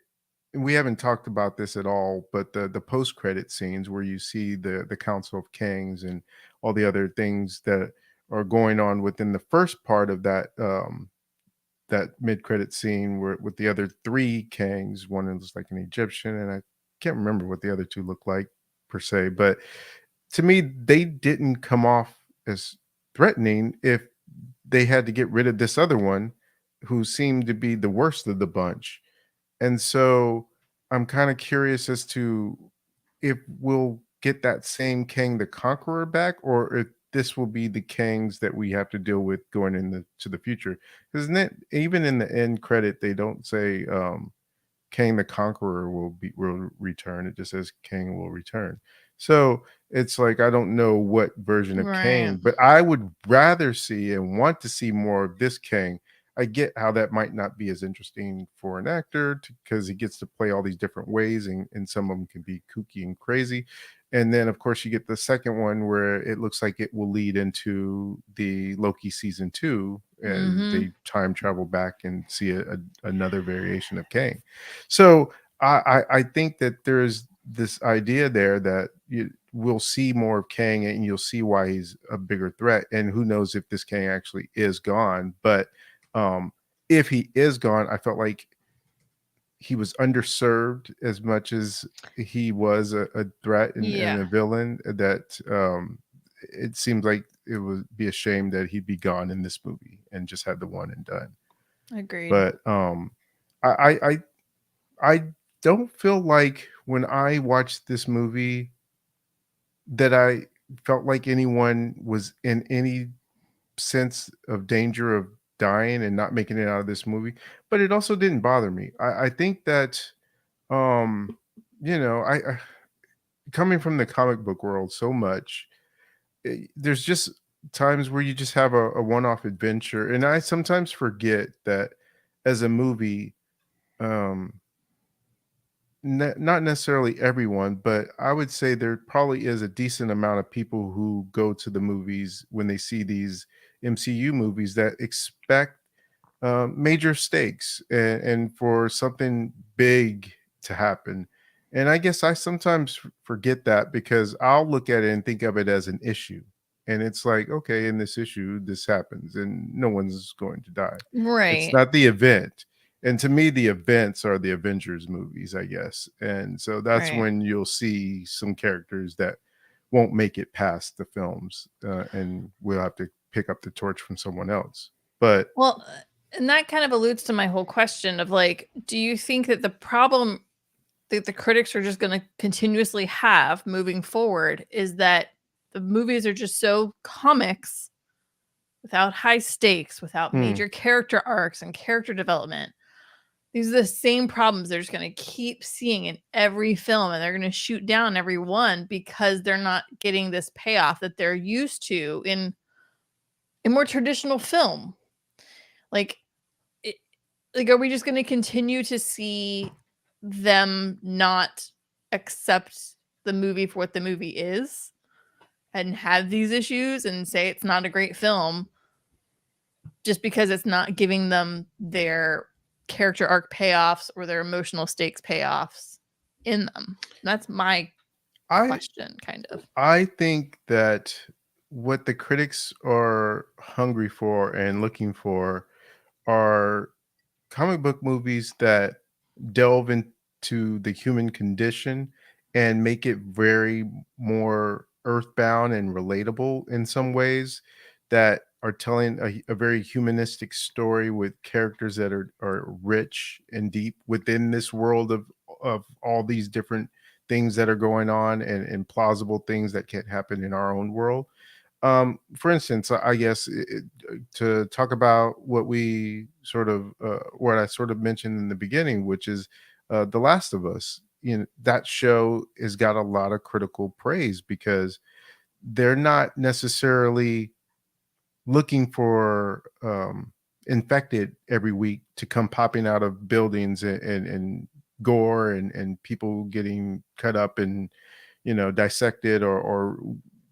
and we haven't talked about this at all, but the post credit scenes where you see the Council of Kings and all the other things that are going on within the first part of that mid credit scene, where with the other three kings, one is like an Egyptian, and I can't remember what the other two look like per se, but to me, they didn't come off as threatening if they had to get rid of this other one who seemed to be the worst of the bunch. And so I'm kind of curious as to if we'll get that same King the Conqueror back, or if this will be the kings that we have to deal with going into the future. Isn't it, even in the end credit, they don't say King the Conqueror will return. It just says King will return. So it's like I don't know what version of Right. King, but I would rather see and want to see more of this King. I get how that might not be as interesting for an actor because he gets to play all these different ways, and some of them can be kooky and crazy. And then, of course, you get the second one where it looks like it will lead into the Loki season 2 as Mhm. they time travel back and see another variation of Kang. So I think that there's this idea there that we'll see more of Kang, and you'll see why he's a bigger threat. And who knows if this Kang actually is gone. But um, if he is gone, I felt like he was underserved as much as he was a threat and Yeah. a villain. That it seems like it would be a shame that he'd be gone in this movie and just had the one and done. Agreed. But I I I I don't feel like when I watched this movie that I felt like anyone was in any sense of danger of dying and not making it out of this movie, but it also didn't bother me. I think that um I coming from the comic book world so much, there's just times where you just have a one-off adventure, and I sometimes forget that as a movie, um not necessarily everyone, but I would say there probably is a decent amount of people who go to the movies when they see these MCU movies that expect major stakes, and for something big to happen. And I guess I sometimes forget that because I'll look at it and think of it as an issue. And it's like, okay, in this issue, this happens and no one's going to die. It's Right. not the event. And to me, the events are the Avengers movies, I guess. And so that's Right. when you'll see some characters that won't make it past the films, and we'll have to pick up the torch from someone else. But Well, and that kind of alludes to my whole question of like, do you think that the problem that the critics are just going to continuously have moving forward is that the movies are just so comics without high stakes, without major character arcs and character development? These are the same problems they're just going to keep seeing in every film, and they're going to shoot down every one because they're not getting this payoff that they're used to in more traditional film. Like, it, like, are we just going to continue to see them not accept the movie for what the movie is and have these issues and say it's not a great film just because it's not giving them their character arc payoffs or their emotional stakes payoffs in them? That's my I question, kind of. I think that what the critics are hungry for and looking for are comic book movies that delve into the human condition and make it very more earthbound and relatable in some ways, that are telling a very humanistic story with characters that are rich and deep within this world of all these different things that are going on, and plausible things that can't happen in our own world. For instance, I guess to talk about what I sort of mentioned in the beginning, which is The Last of Us. That show has got a lot of critical praise because they're not necessarily looking for infected every week to come popping out of buildings, and gore, and people getting cut up and dissected, or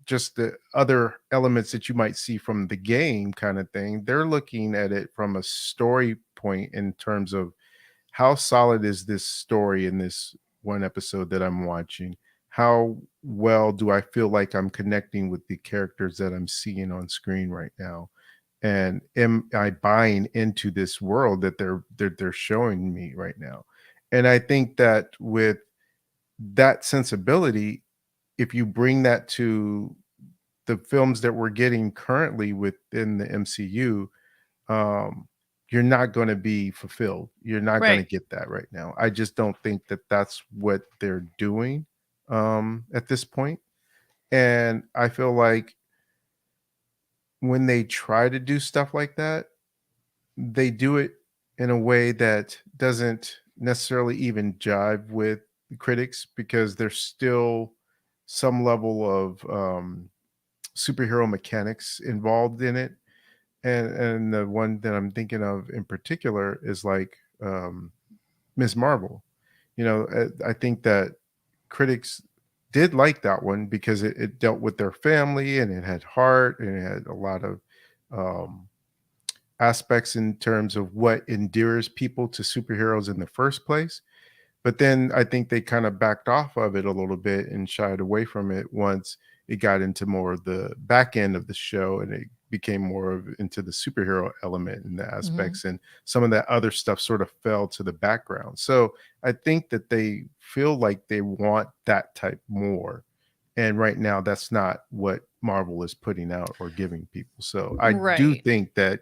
just the other elements that you might see from the game kind of thing. They're looking at it from a story point in terms of how solid is this story in this one episode that I'm watching? How well do I feel like I'm connecting with the characters that I'm seeing on screen right now? And am I buying into this world that they're showing me right now? And I think that with that sensibility, if you bring that to the films that we're getting currently within the MCU, um, you're not going to be fulfilled. You're not going to Right. get that right now. I just don't think that that's what they're doing at this point. And I feel like when they try to do stuff like that, they do it in a way that doesn't necessarily even jive with the critics because there's still some level of superhero mechanics involved in it. And the one that I'm thinking of in particular is like Ms. Marvel. I think that critics did like that one because it dealt with their family and it had heart and it had a lot of um, aspects in terms of what endears people to superheroes in the first place. But then I think they kind of backed off of it a little bit and shied away from it once it got into more of the back end of the show and it became more of into the superhero element and the Mhm. aspects and some of that other stuff sort of fell to the background. So I think that they feel like they want that type more. And right now that's not what Marvel is putting out or giving people. So I do Right. think that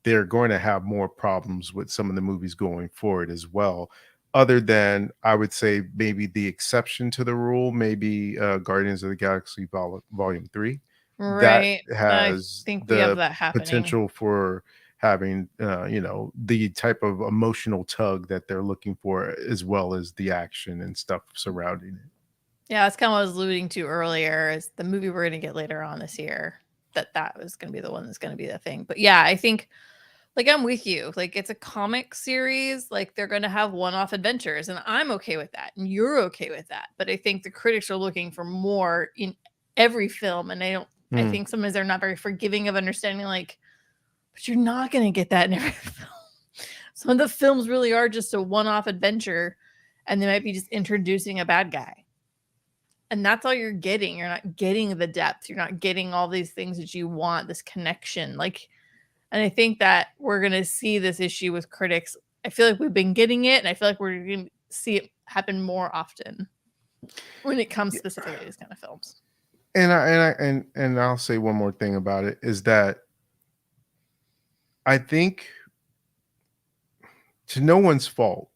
they're going to have more problems with some of the movies going forward as well. Other than I would say maybe the exception to the rule, maybe Guardians of the Galaxy Volume 3. That Right. I has think we have the that happening. potential for having the type of emotional tug that they're looking for as well as the action and stuff surrounding it. Yeah, that's kind of what I was alluding to earlier is the movie we're going to get later on this year. That was going to be the one that's going to be the thing. But yeah, I think like I'm with you. Like it's a comic series, like they're going to have one-off adventures and I'm okay with that and you're okay with that. But I think the critics are looking for more in every film and I Hmm. think sometimes they're not very forgiving of understanding like but you're not going to get that in every film. Some of the films really are just a one-off adventure and they might be just introducing a bad guy. And that's all you're getting. You're not getting the depth. You're not getting all these things that you want, this connection. Like, and I think that we're going to see this issue with critics. I feel like we've been getting it, and I feel like we're going to see it happen more often when it comes Yeah. specifically to these kind of films. And I'll say one more thing about it is that I think to no one's fault,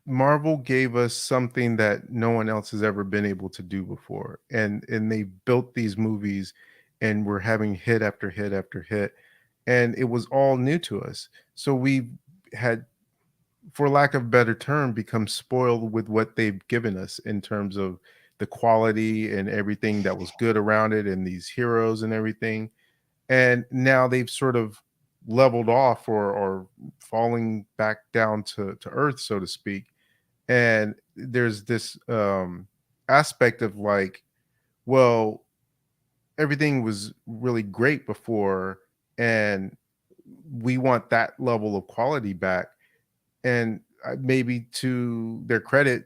Marvel gave us something that no one else has ever been able to do before. And they built these movies and we're having hit after hit after hit. And it was all new to us. So we had, for lack of a better term, become spoiled with what they've given us in terms of the quality and everything that was good around it and these heroes and everything. And now they've sort of leveled off or falling back down to earth, so to speak. And there's this aspect of like, well, everything was really great before and we want that level of quality back. And maybe to their credit,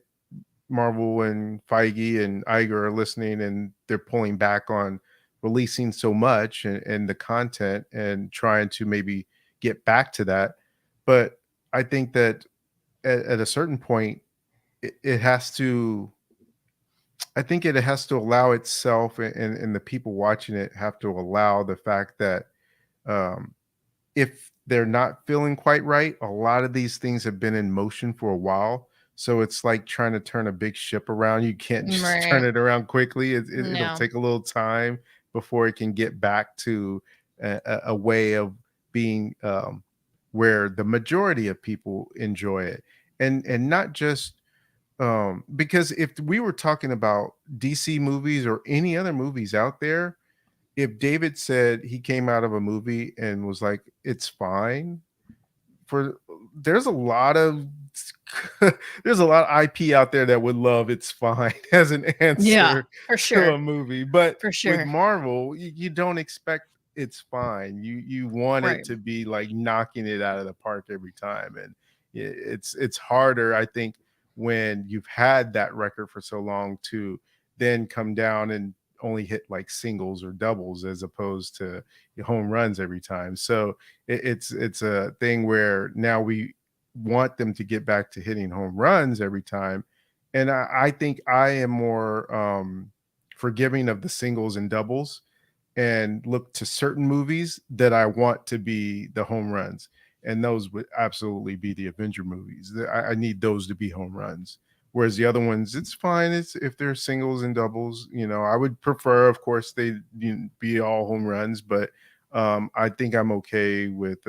Marvel and Feige and Iger are listening and they're pulling back on releasing so much and the content and trying to maybe get back to that. But I think that at a certain point, it has to, I think it has to allow itself and the people watching it have to allow the fact that um, if they're not feeling quite right, a lot of these things have been in motion for a while. So it's like trying to turn a big ship around. You can't just turn Right. it around quickly. It'll No. take a little time before it can get back to a way of being where the majority of people enjoy it, and not just because if we were talking about DC movies or any other movies out there, if David said he came out of a movie and was like, it's fine, there's a lot of there's a lot of IP out there that would love "It's Fine" as an answer for to sure. a movie, but For with sure. Marvel, you don't expect "It's Fine." You want Right. it to be like knocking it out of the park every time, and it's harder, I think, when you've had that record for so long to then come down and only hit like singles or doubles as opposed to home runs every time. So it's a thing where now we want them to get back to hitting home runs every time. And I think I am more forgiving of the singles and doubles and look to certain movies that I want to be the home runs. And those would absolutely be the Avenger movies. I need those to be home runs. Whereas the other ones, it's fine. It's if they're singles and doubles, I would prefer, of course, they be all home runs, but I think I'm okay with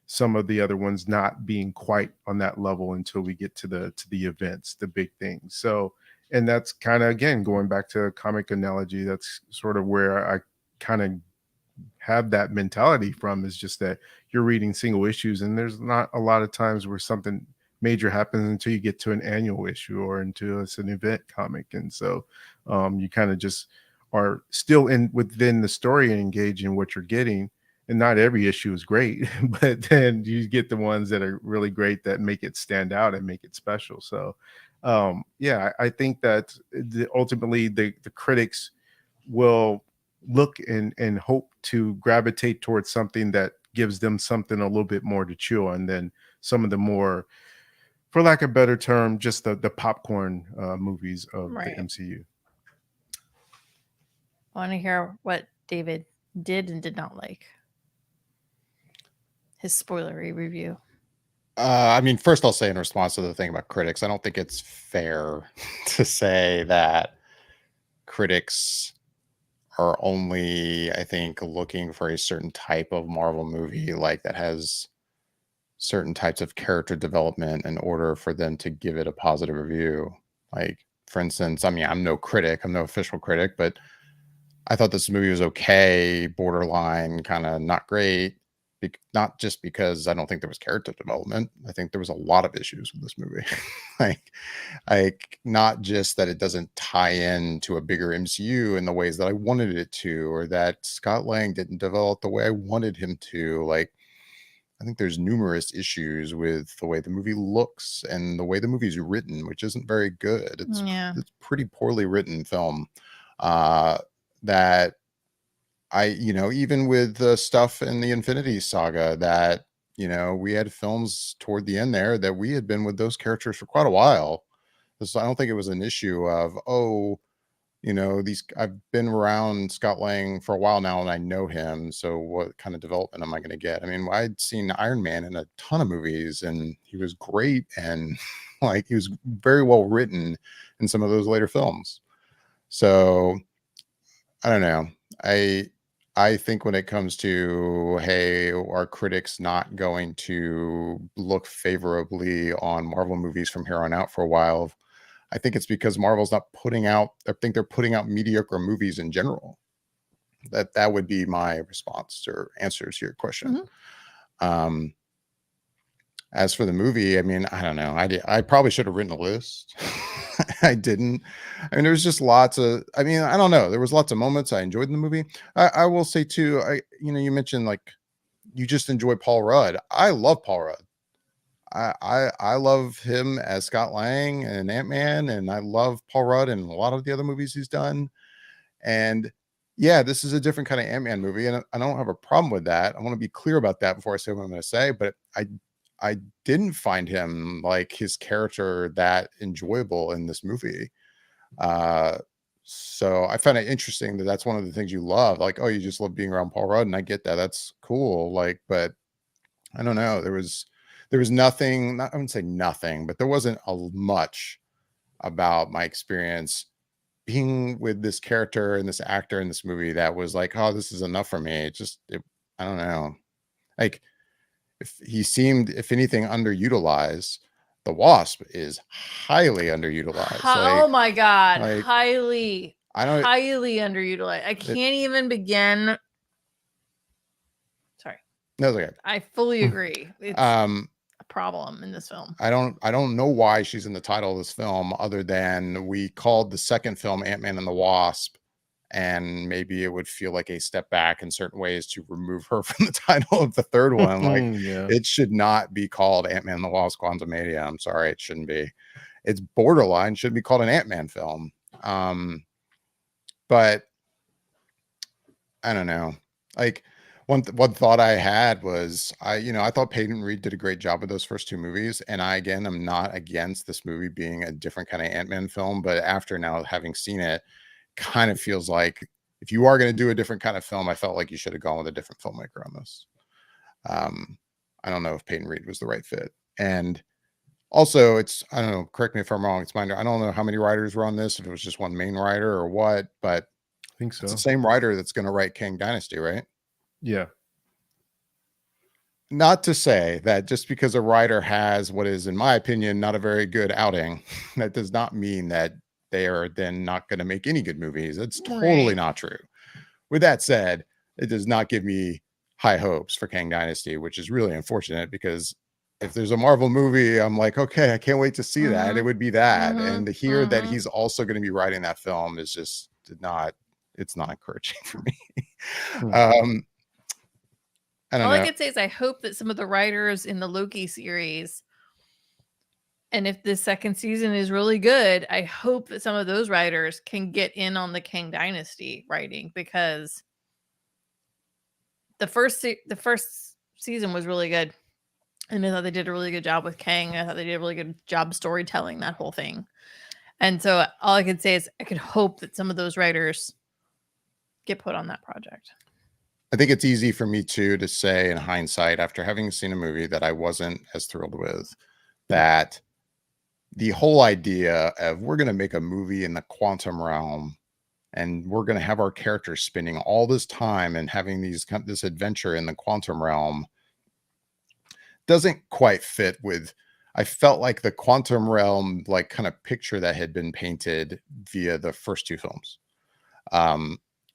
some of the other ones not being quite on that level until we get to the events, the big things. So, and that's kind of again going back to a comic analogy. That's sort of where I kind of have that mentality from, is just that you're reading single issues and there's not a lot of times where something major happens until you get to an annual issue or into it's an event comic. And so you kind of just are still in within the story and engage in what you're getting. And not every issue is great, but then you get the ones that are really great that make it stand out and make it special. So yeah, I think that ultimately the critics will look and hope to gravitate towards something that gives them something a little bit more to chew on than some of the more, for lack of a better term, just the popcorn movies of Right. the MCU. I want to hear what David did and did not like. His spoilery review. I mean, first I'll say in response to the thing about critics, I don't think it's fair to say that critics are only, I think, looking for a certain type of Marvel movie, like that has certain types of character development in order for them to give it a positive review. Like, for instance, I mean, I'm no critic, I'm no official critic, but I thought this movie was okay, borderline, kind of not great. Not just because I don't think there was character development. I think there was a lot of issues with this movie. like not just that it doesn't tie in to a bigger MCU in the ways that I wanted it to, or that Scott Lang didn't develop the way I wanted him to. Like, I think there's numerous issues with the way the movie looks and the way the movie's written, which isn't very good. It's pretty poorly written film. That even with the stuff in the Infinity Saga, that, we had films toward the end there that we had been with those characters for quite a while. So I don't think it was an issue of, I've been around Scott Lang for a while now and I know him. So what kind of development am I going to get? I mean, I'd seen Iron Man in a ton of movies and he was great. And like, he was very well written in some of those later films. So I don't know. I think when it comes to, hey, are critics not going to look favorably on Marvel movies from here on out for a while? I think it's because Marvel's not putting out, I think they're putting out mediocre movies in general. That would be my response or answers to your question. Mm-hmm. As for the movie, I mean, I don't know. I probably should have written a list. I didn't. I mean, there was just lots of, I don't know. There was lots of moments I enjoyed in the movie. I will say too, you mentioned like you just enjoy Paul Rudd. I love Paul Rudd. I love him as Scott Lang and Ant-Man, and I love Paul Rudd in a lot of the other movies he's done. And yeah, this is a different kind of Ant-Man movie, and I don't have a problem with that. I want to be clear about that before I say what I'm going to say, but I didn't find him, like, his character that enjoyable in this movie. So I find it interesting that that's one of the things you love. Like, oh, you just love being around Paul Rudd, and I get that. That's cool. Like, but I don't know. There was nothing, I wouldn't say nothing, but there wasn't much about my experience being with this character and this actor in this movie that was like, oh, this is enough for me. I don't know. Like, if he seemed, if anything, underutilized. The Wasp is highly underutilized. Oh my God. Highly underutilized. I can't even begin. Sorry. No, it's okay. I fully agree. It's Um, a problem in this film. I don't know why she's in the title of this film, other than we called the second film Ant-Man and the Wasp, and maybe it would feel like a step back in certain ways to remove her from the title of the third one. Like, Yeah. it should not be called Ant-Man and the Wasp: Quantumania. I'm sorry, it shouldn't be. It's borderline, should be called an Ant-Man film. But I don't know. Like, one thought I had was, I thought Peyton Reed did a great job with those first two movies, and I again am not against this movie being a different kind of Ant-Man film, but after now having seen it, kind of feels like if you are going to do a different kind of film, I felt like you should have gone with a different filmmaker on this. I don't know if Peyton Reed was the right fit, and also I don't know. Correct me if I'm wrong. It's mine. I don't know how many writers were on this. If it was just one main writer or what, but I think so. it's the same writer that's going to write Kang Dynasty, right? Yeah. Not to say that just because a writer has what is, in my opinion, not a very good outing, that does not mean that they are then not going to make any good movies. It's totally Right. not true. With that said, it does not give me high hopes for Kang Dynasty, which is really unfortunate, because if there's a Marvel movie, I'm like, okay, I can't wait to see that. It would be that. And to hear that he's also going to be writing that film is just it's not encouraging for me. I don't All know. I could say is I hope that some of the writers in the Loki series, and if this second season is really good, I hope that some of those writers can get in on the Kang Dynasty writing, because the first season was really good, and I thought they did a really good job with Kang. I thought they did a really good job storytelling that whole thing. And so all I could say is I could hope that some of those writers get put on that project. I think it's easy for me too to say in hindsight, after having seen a movie that I wasn't as thrilled with, that the whole idea of we're going to make a movie in the quantum realm and we're going to have our characters spending all this time and having this adventure in the quantum realm doesn't quite fit with, I felt like the quantum realm, like, kind of picture that had been painted via the first two films.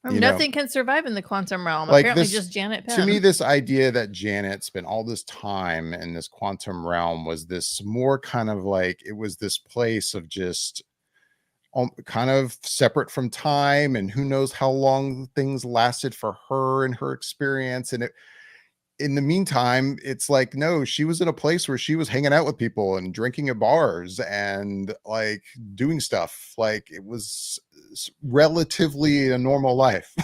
Nothing can survive in the quantum realm. Like Apparently this, just Janet Penn. to me, this idea that Janet spent all this time in this quantum realm was this more kind of like, it was this place of just kind of separate from time, and who knows how long things lasted for her and her experience. And in the meantime, it's like, no, she was in a place where she was hanging out with people and drinking at bars and like doing stuff. Like, it was relatively a normal life.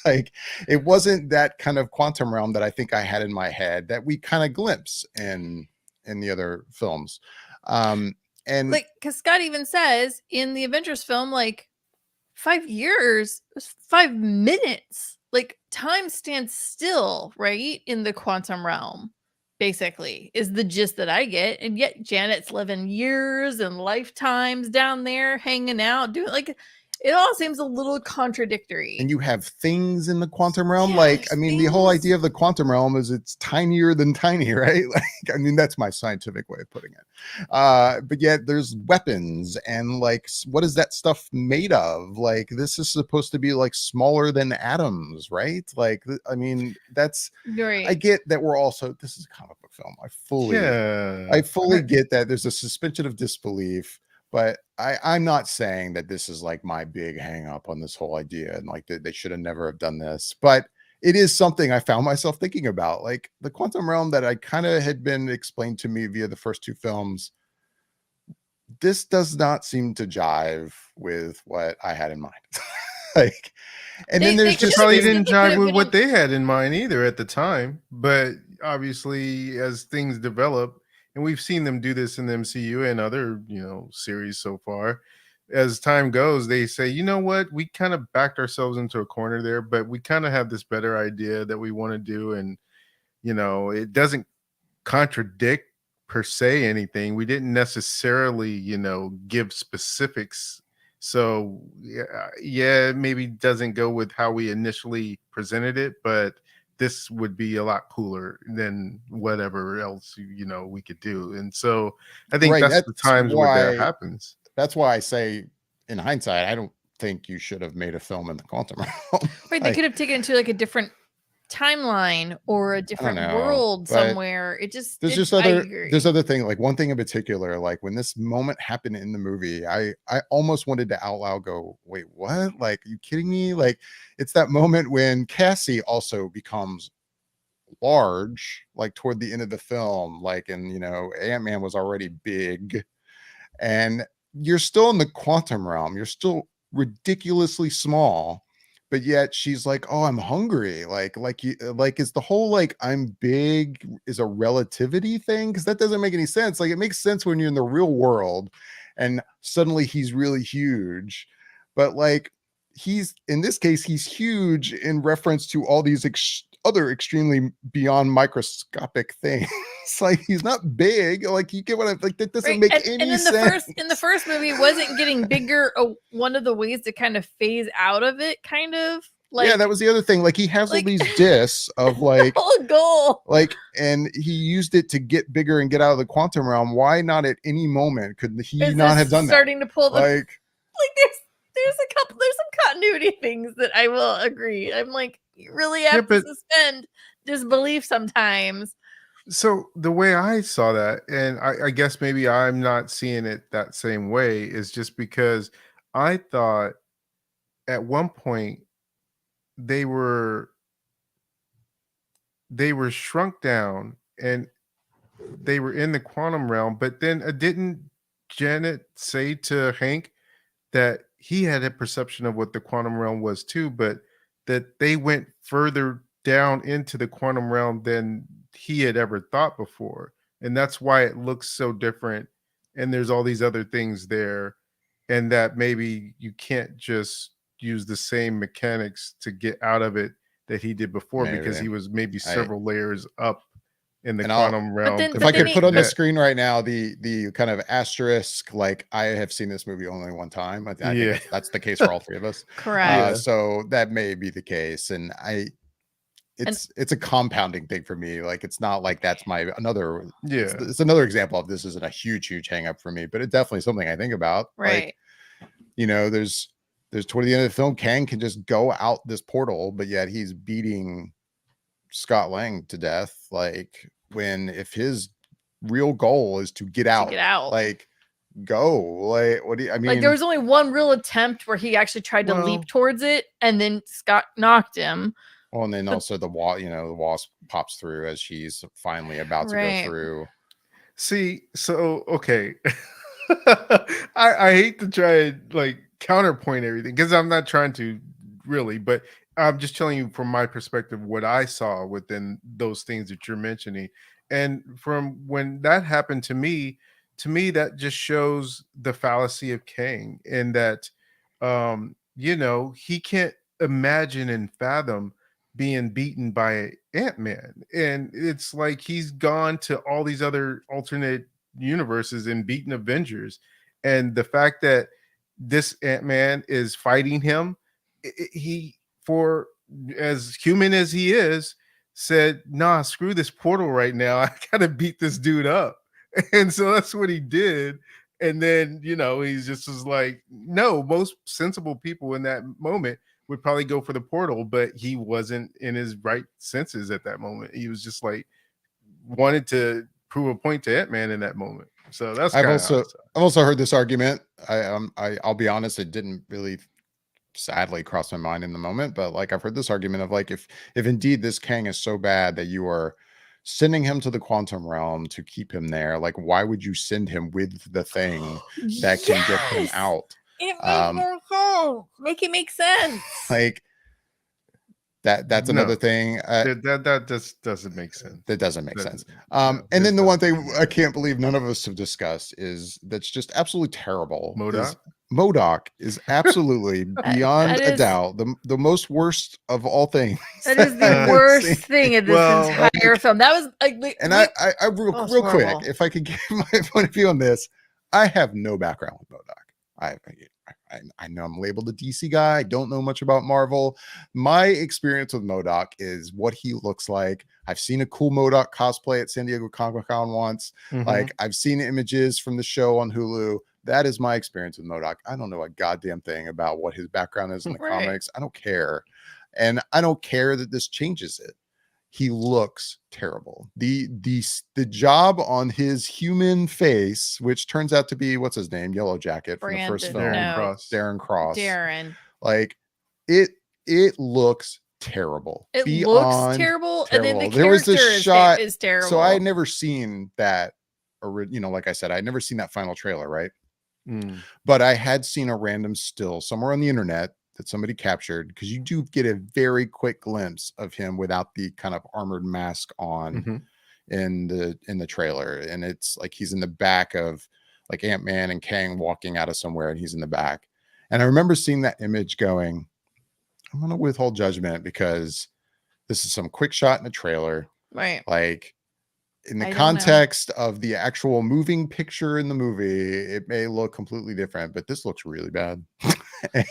Like, it wasn't that kind of quantum realm that I think I had in my head that we kind of glimpse in the other films. And like, because Scott even says in the Avengers film, like, 5 years was 5 minutes. Like, time stands still, right? In the quantum realm, basically, is the gist that I get. And yet Janet's living years and lifetimes down there, hanging out, doing, like, it all seems a little contradictory. And you have things in the quantum realm. Yeah, like, I mean, the whole things. idea of the quantum realm is it's tinier than tiny, right? Like, I mean, that's my scientific way of putting it. But yet there's weapons and like, what is that stuff made of? Like, this is supposed to be like smaller than atoms, right? Like, I mean, that's, Right. I get that we're also, this is a comic book film. I fully get that there's a suspension of disbelief. But I'm not saying that this is like my big hang up on this whole idea and like that they should have never have done this. But it is something I found myself thinking about, like the quantum realm that I kind of had been explained to me via the first two films. This does not seem to jive with what I had in mind. Like, and then there's just probably didn't jive with what they had in mind either at the time. But obviously, as things develop, and we've seen them do this in the MCU and other, series so far. As time goes, they say, you know what, we kind of backed ourselves into a corner there, but we kind of have this better idea that we want to do. And, it doesn't contradict per se anything. We didn't necessarily, give specifics. So yeah, maybe doesn't go with how we initially presented it, but this would be a lot cooler than whatever else we could do. And so I think that's the times where that happens. That's why I say, in hindsight, I don't think you should have made a film in the quantum realm. Right, they could have taken it to like a different timeline or a different know, world but somewhere. It just there's just I other agree. there's other thing, like one thing in particular, like when this moment happened in the movie, I almost wanted to out loud go, wait, what? Like, are you kidding me? Like, it's that moment when Cassie also becomes large, like toward the end of the film, like, and Ant-Man was already big, and you're still in the quantum realm, you're still ridiculously small, but yet she's like, oh, I'm hungry, like you, like, is the whole like I'm big is a relativity thing, because that doesn't make any sense. Like, it makes sense when you're in the real world and suddenly he's really huge, but like, he's in this case he's huge in reference to all these other extremely beyond microscopic things. Like, he's not big. Like, you get what I'm like, that doesn't Right. make And any in the sense. first movie, wasn't getting bigger one of the ways to kind of phase out of it, kind of like, Yeah, that was the other thing. Like, he has all like- these discs of like the whole goal. like, and he used it to get bigger and get out of the quantum realm. Why not at any moment could he Is not this have done that? starting to pull the Like, there's some continuity things that I will agree. I'm like, you really have to suspend disbelief sometimes. So the way I saw that, and I guess maybe I'm not seeing it that same way, is just because I thought at one point they were shrunk down and they were in the quantum realm, but then didn't Janet say to Hank that he had a perception of what the quantum realm was too, but that they went further down into the quantum realm than he had ever thought before, and that's why it looks so different, and there's all these other things there, and that maybe you can't just use the same mechanics to get out of it that he did before, because maybe he was maybe several layers up in the And quantum realm. if I could put on the that. screen right now the kind of asterisk, like, I have seen this movie only one time. I Yeah. think that's the case for all three of us. Correct. So that may be the case, and it's a compounding thing for me. Like, it's not like that's my another. Yeah. It's another example of this isn't a huge hang up for me, but it's definitely something I think about. Right. Like, there's toward the end of the film, Kang can just go out this portal, but yet he's beating Scott Lang to death. Like, when if his real goal is to get out, like, go, like, what do you, I mean, like, there was only one real attempt where he actually tried to leap towards it, and then Scott knocked him. Well, and then also the Wasp pops through as she's finally about to go through. See, so okay. I hate to try and like counterpoint everything, because I'm not trying to really, but I'm just telling you from my perspective what I saw within those things that you're mentioning. And from when that happened to me that just shows the fallacy of Kang, in that he can't imagine and fathom being beaten by Ant-Man. And it's like he's gone to all these other alternate universes and beaten Avengers. And the fact that this Ant-Man is fighting him, he, for as human as he is, said, nah, screw this portal right now. I gotta beat this dude up. And so that's what he did. And then, he's just was like, no, most sensible people in that moment would probably go for the portal, but he wasn't in his right senses at that moment. He was just like, wanted to prove a point to Ant-Man in that moment. So that's I've also heard this argument. I'll be honest, it didn't really sadly cross my mind in the moment, but like, I've heard this argument of like, if indeed this Kang is so bad that you are sending him to the quantum realm to keep him there, like, why would you send him with the thing that can get him out? It makes more sense. Make it make sense. Like, that's another thing. That just doesn't make sense. That doesn't make sense. And then the one thing I can't believe none of us have discussed is that's just absolutely terrible. MODOK is absolutely beyond a doubt the most worst of all things. That is the worst thing of this entire film. That was like, and I real quick, if I could give my point of view on this, I have no background with MODOK. I know I'm labeled a DC guy. I don't know much about Marvel. My experience with MODOK is what he looks like. I've seen a cool MODOK cosplay at San Diego Comic-Con once. Like, I've seen images from the show on Hulu. That is my experience with MODOK. I don't know a goddamn thing about what his background is in the comics. I don't care. And I don't care that this changes it. he looks terrible. The job on his human face, which turns out to be what's his name, Yellow Jacket from the first Brandon, film, Darren no. Cross. Darren Cross. Darren. Like it looks terrible. It Beyond looks terrible, and then the There was this character shot. is terrible. So I had never seen that, like I said, I had never seen that final trailer, right? But I had seen a random still somewhere on the internet that somebody captured, because you do get a very quick glimpse of him without the kind of armored mask on in the trailer, and it's like he's in the back of like Ant-Man and Kang walking out of somewhere, and he's in the back. And I remember seeing that image going, I'm going to withhold judgment because this is some quick shot in a trailer. Right. Like, in the I don't context of the actual moving picture in the movie, it may look completely different, but this looks really bad.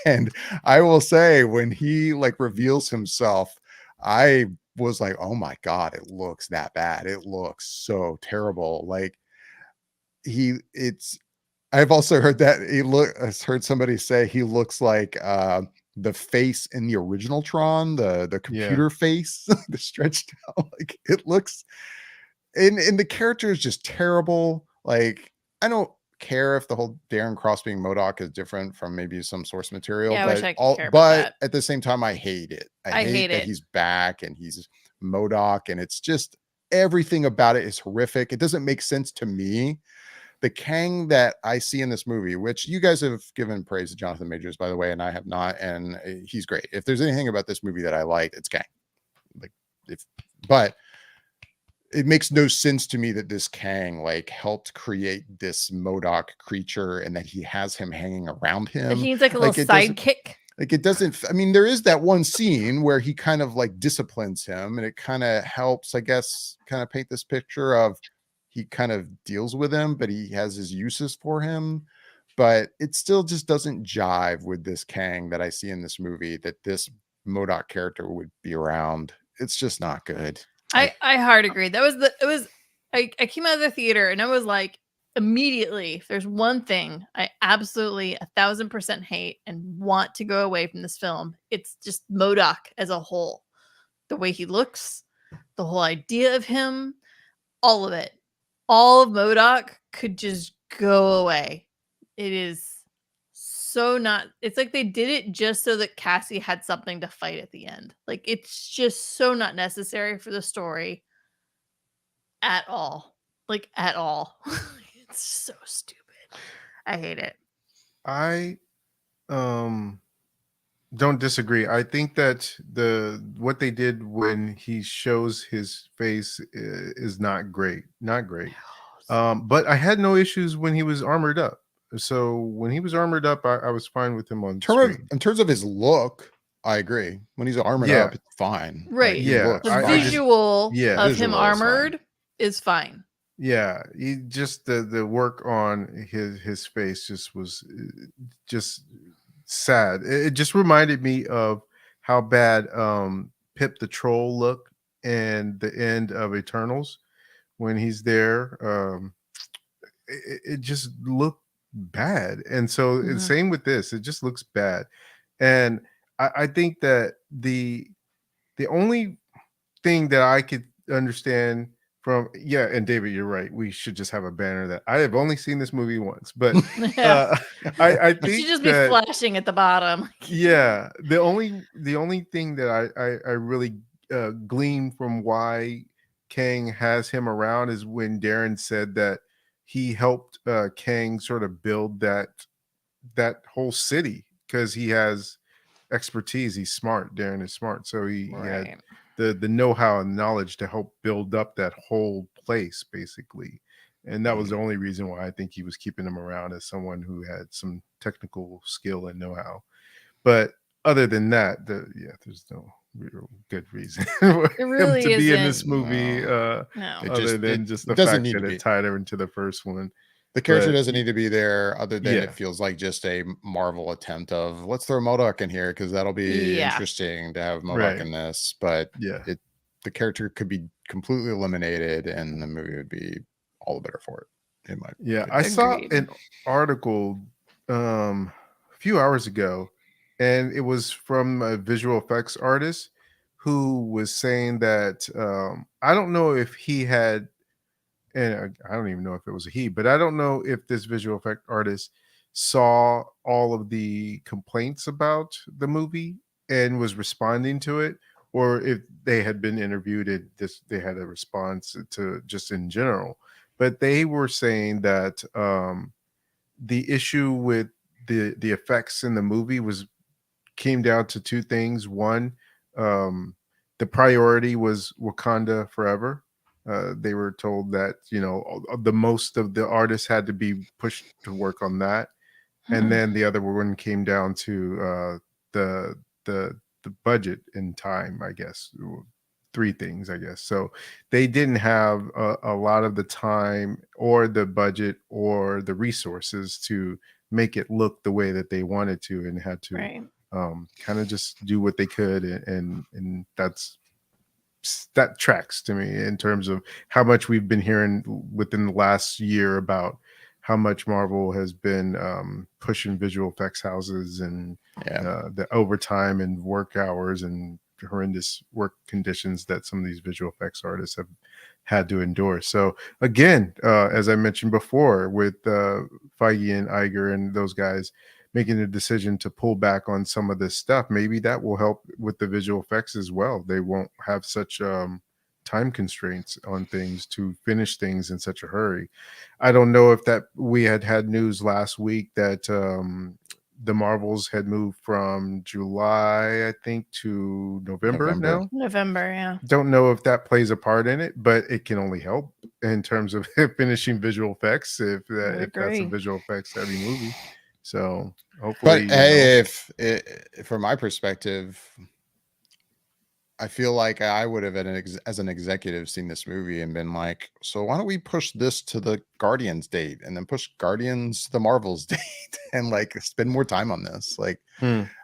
And I will say, when he like reveals himself, I was like, oh my God, it looks that bad. It looks so terrible. Like I've also heard that I've heard somebody say he looks like the face in the original Tron, the computer face, the stretched out. Like, it looks, and the character is just terrible. Like, I don't care if the whole Darren Cross being MODOK is different from maybe some source material, Yeah, I but wish I could care about that. at the same time, I hate it. I hate that it. he's back and he's MODOK, and it's just, everything about it is horrific. It doesn't make sense to me. The Kang that I see in this movie, which you guys have given praise to Jonathan Majors, by the way, and I have not, and he's great. If there's anything about this movie that I like, it's Kang. But it makes no sense to me that this Kang like helped create this MODOK creature, and that he has him hanging around him. Like, he needs like a little sidekick. Like, it doesn't, I mean, there is that one scene where he kind of like disciplines him, and it kind of helps, I guess, kind of paint this picture of he kind of deals with him, but he has his uses for him. But it still just doesn't jive with this Kang that I see in this movie, that this MODOK character would be around. It's just not good. I hard agree. I came out of the theater and I was like, immediately, if there's one thing I absolutely 1,000% hate and want to go away from this film, it's just MODOK as a whole. The way he looks, the whole idea of him, all of it. All of MODOK could just go away. It is so not, it's like they did it just so that Cassie had something to fight at the end. Like, it's just so not necessary for the story at all. Like, at all. It's so stupid. I hate it. I don't disagree. I think that what they did when he shows his face is not great. But I had no issues when he was armored up. So when he was armored up, I was fine with him on screen. In terms of his look, I agree. When he's armored up, it's fine. Right. Like, Yeah. The visual of visual him is armored is fine. Yeah, he just the work on his face just was just sad. It just reminded me of how bad Pip the Troll looked in the end of Eternals when he's there. It just looked bad, and so it's same with this. It just looks bad, and I think that the only thing that I could understand from, and David, you're right. We should just have a banner that I have only seen this movie once, but I think it should just be flashing at the bottom. Yeah, the only thing that I really glean from why Kang has him around is when Darren said that he helped Kang sort of build that whole city because he has expertise. He's smart. Darren is smart, so he had the know-how and knowledge to help build up that whole place, basically. And that was the only reason why I think he was keeping him around, as someone who had some technical skill and know-how. But other than that, there's no real good reason for really him to be in isn't. this movie. No. Other than just the fact that it tied her into the first one. The character doesn't need to be there, other than it feels like just a Marvel attempt of, let's throw MODOK in here because that'll be interesting to have MODOK in this. But the character could be completely eliminated and the movie would be all the better for it. In my opinion. I saw an article a few hours ago, and it was from a visual effects artist who was saying that I don't know if he had, and I don't even know if it was a he, but I don't know if this visual effect artist saw all of the complaints about the movie and was responding to it, or if they had been interviewed and they had a response to just in general. But they were saying that the issue with the effects in the movie came down to two things. One, um, the priority was Wakanda Forever. They were told that the most of the artists had to be pushed to work on that, and then the other one came down to the the budget and time. I guess three things. I guess so. They didn't have a lot of the time or the budget or the resources to make it look the way that they wanted to, and had to Right. kind of just do what they could, and that tracks to me in terms of how much we've been hearing within the last year about how much Marvel has been pushing visual effects houses and the overtime and work hours and horrendous work conditions that some of these visual effects artists have had to endure. So again, as I mentioned before, with Feige and Iger and those guys making a decision to pull back on some of this stuff, maybe that will help with the visual effects as well. They won't have such time constraints on things to finish things in such a hurry. I don't know if that we had news last week that the Marvels had moved from July, I think, to November now. November, yeah. Don't know if that plays a part in it, but it can only help in terms of finishing visual effects if that's a visual effects heavy movie. So hopefully, but hey, from my perspective, I feel like I would have, as an executive, seen this movie and been like, so why don't we push this to the Guardians date and then push Guardians to the Marvels date and like spend more time on this? Like,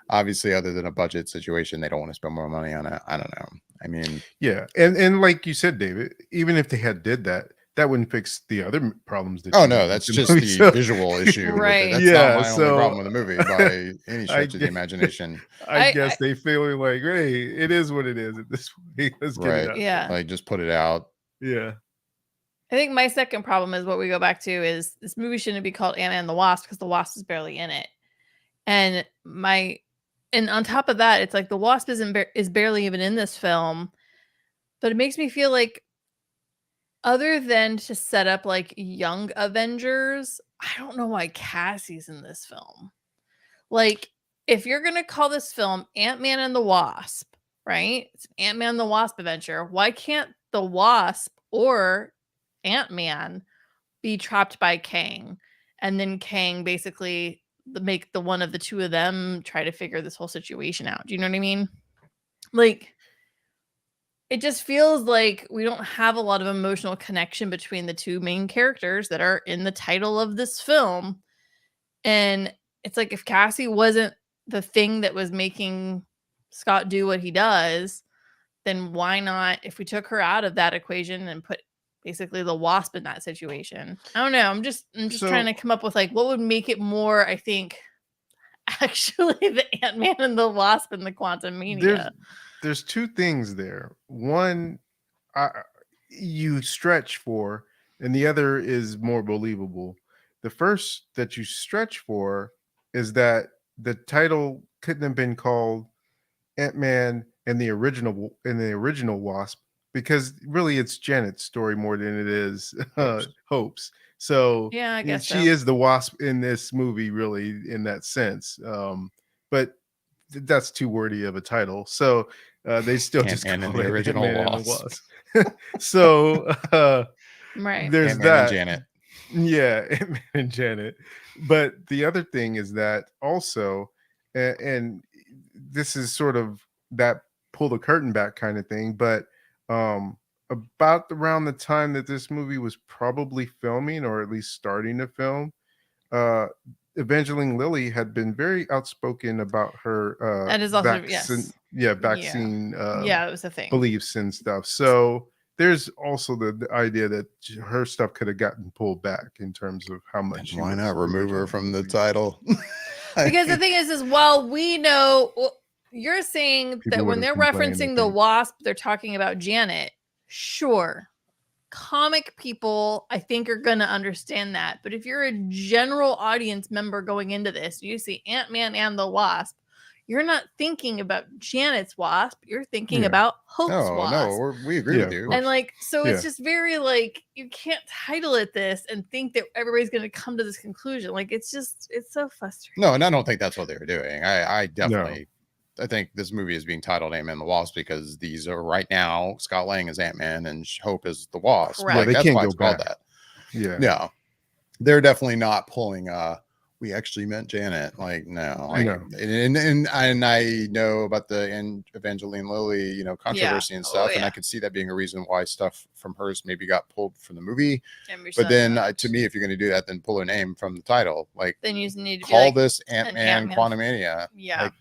obviously, other than a budget situation, they don't want to spend more money on it. I don't know. I mean, yeah. And like you said, David, even if they had did that, that wouldn't fix the other problems. Oh no, that's just the visual issue. Right. That's not my only problem with the movie by any stretch of the imagination. I guess they feel like, hey, it is what it is at this point. Let's get it out. Yeah. Like just put it out. Yeah. I think my second problem is what we go back to is this movie shouldn't be called Ant-Man and the Wasp because the Wasp is barely in it. And on top of that, it's like the Wasp is barely even in this film. But it makes me feel like, other than to set up like young Avengers, I don't know why Cassie's in this film. Like, if you're going to call this film Ant-Man and the Wasp, right? It's Ant-Man and the Wasp adventure. Why can't the Wasp or Ant-Man be trapped by Kang? And then Kang basically make the one of the two of them try to figure this whole situation out. Do you know what I mean? Like, it just feels like we don't have a lot of emotional connection between the two main characters that are in the title of this film. And it's like, if Cassie wasn't the thing that was making Scott do what he does, then why not, if we took her out of that equation and put basically the Wasp in that situation? I don't know. I'm just trying to come up with like what would make it more, I think, actually the Ant-Man and the Wasp and the Quantumania. There's two things there. One, you stretch for, and the other is more believable. The first that you stretch for is that the title couldn't have been called Ant-Man and the original Wasp, because really it's Janet's story more than it is Hope's. So yeah, I guess she is the Wasp in this movie, really, in that sense. But that's too wordy of a title, so they still just call it the original Wasp. So right, there's Ant-Man that. and Janet. Yeah, Ant-Man and Janet. But the other thing is that also, and this is sort of that pull the curtain back kind of thing, but about around the time that this movie was probably filming, or at least starting to film, Evangeline Lilly had been very outspoken about her that is also vaccine it was a thing, beliefs and stuff. So there's also the idea that her stuff could have gotten pulled back in terms of how much. Why not remove her from the title? Because the thing is while we know, you're saying People that when would they're have complained, I referencing the think. Wasp, they're talking about Janet. Sure. Comic people, I think, are going to understand that. But if you're a general audience member going into this, you see Ant-Man and the Wasp, you're not thinking about Janet's Wasp. You're thinking Yeah. about Hope's No, Wasp. we agree Yeah, with of you. course. And like, so Yeah. it's just very like, you can't title it this and think that everybody's going to come to this conclusion. Like, it's so frustrating. No, and I don't think that's what they were doing. I definitely, I think this movie is being titled Ant-Man and the Wasp because these are right now, Scott Lang is Ant-Man and Hope is the Wasp. Correct. Yeah, Like, they that's can't why go it's called back. that. Yeah. No, they're definitely not pulling, we actually meant Janet. Like, no. Like, No. and I know about the Evangeline Lilly, controversy and Oh, stuff. And yeah. I could see that being a reason why stuff from hers maybe got pulled from the movie. And But then Musanna. to me, if you're going to do that, then pull her name from the title. Like, Then you need to be call like, this Ant-Man Ant-Man. Quantumania. yeah. Like,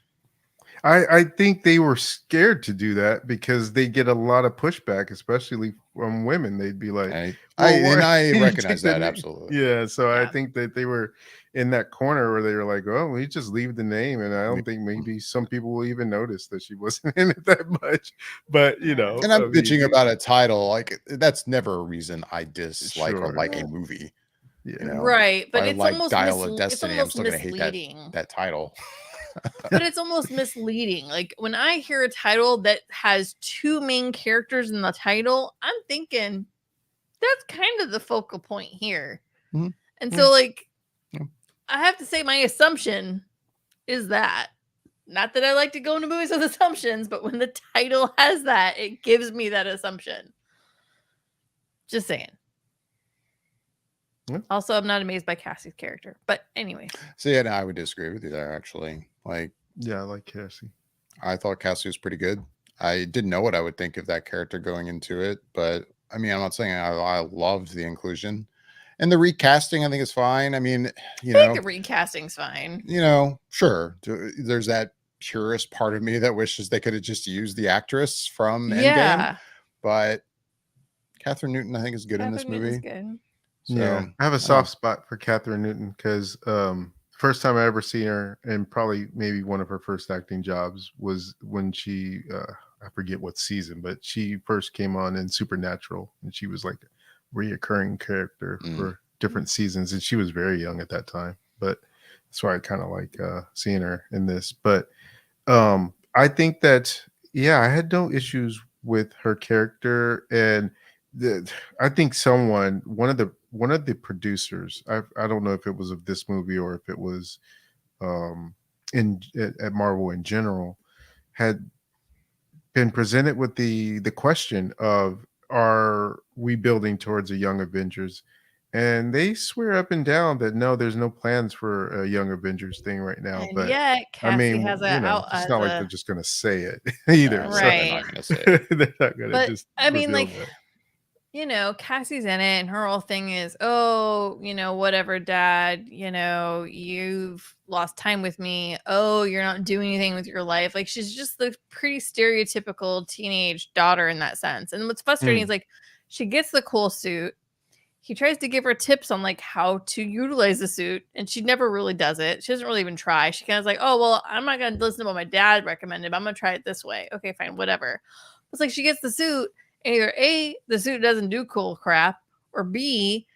I think they were scared to do that because they get a lot of pushback, especially from women. They'd be like, I You recognize take the that name. absolutely. Yeah, so I Yeah. think that they were in that corner where they were like, "Oh, we just leave the name," and I don't think maybe some people will even notice that she wasn't in it that much. But Yeah. And I'm bitching about a title. Like, that's never a reason I dislike or Sure. like a movie. Yeah, Right, but I it's like almost Dial of it's Destiny. I'm almost still gonna hate misleading. that title. But it's almost misleading. Like when I hear a title that has two main characters in the title, I'm thinking that's kind of the focal point here. Mhm. And so, like, Yeah. I have to say, my assumption is that. Not that I like to go into movies with assumptions, but when the title has that, it gives me that assumption. Just saying. Yeah. Also, I'm not amazed by Cassie's character. But anyway. So yeah, no, I would disagree with you there actually. Like, yeah, I like Cassie. I thought Cassie was pretty good. I didn't know what I would think of that character going into it, but I mean, I'm not saying I loved the inclusion. And the recasting, I think, is fine. I mean, I think the recasting's fine. Sure. There's that purist part of me that wishes they could have just used the actress from Endgame. Yeah. But Catherine Newton, I think, is good in this Catherine Newton's movie. good. So, Yeah, I have a soft spot for Catherine Newton because first time I ever seen her, and probably maybe one of her first acting jobs, was when she I forget what season, but she first came on in Supernatural, and she was like a reoccurring character for different seasons, and she was very young at that time. But that's why I kind of like seeing her in this. But I think that I had no issues with her character, and I think one of the producers, I don't know if it was of this movie or if it was at Marvel in general, had been presented with the question of, are we building towards a Young Avengers? And they swear up and down that no, there's no plans for a Young Avengers thing right now. And but yet, Cassie I mean, has it's not like they're just going to say it either. Right. So they're not going to say it. they're not going to But just. I mean, reveal like, that. Cassie's in it, and her whole thing is, oh, whatever, Dad, you've lost time with me. Oh, you're not doing anything with your life. Like, she's just the pretty stereotypical teenage daughter in that sense. And what's frustrating is, like, she gets the cool suit. He tries to give her tips on, like, how to utilize the suit, and she never really does it. She doesn't really even try. She kind of like, oh, well, I'm not going to listen to what my dad recommended, but I'm going to try it this way. Okay, fine, whatever. It's like she gets the suit, and either A, the suit doesn't do cool crap, or B,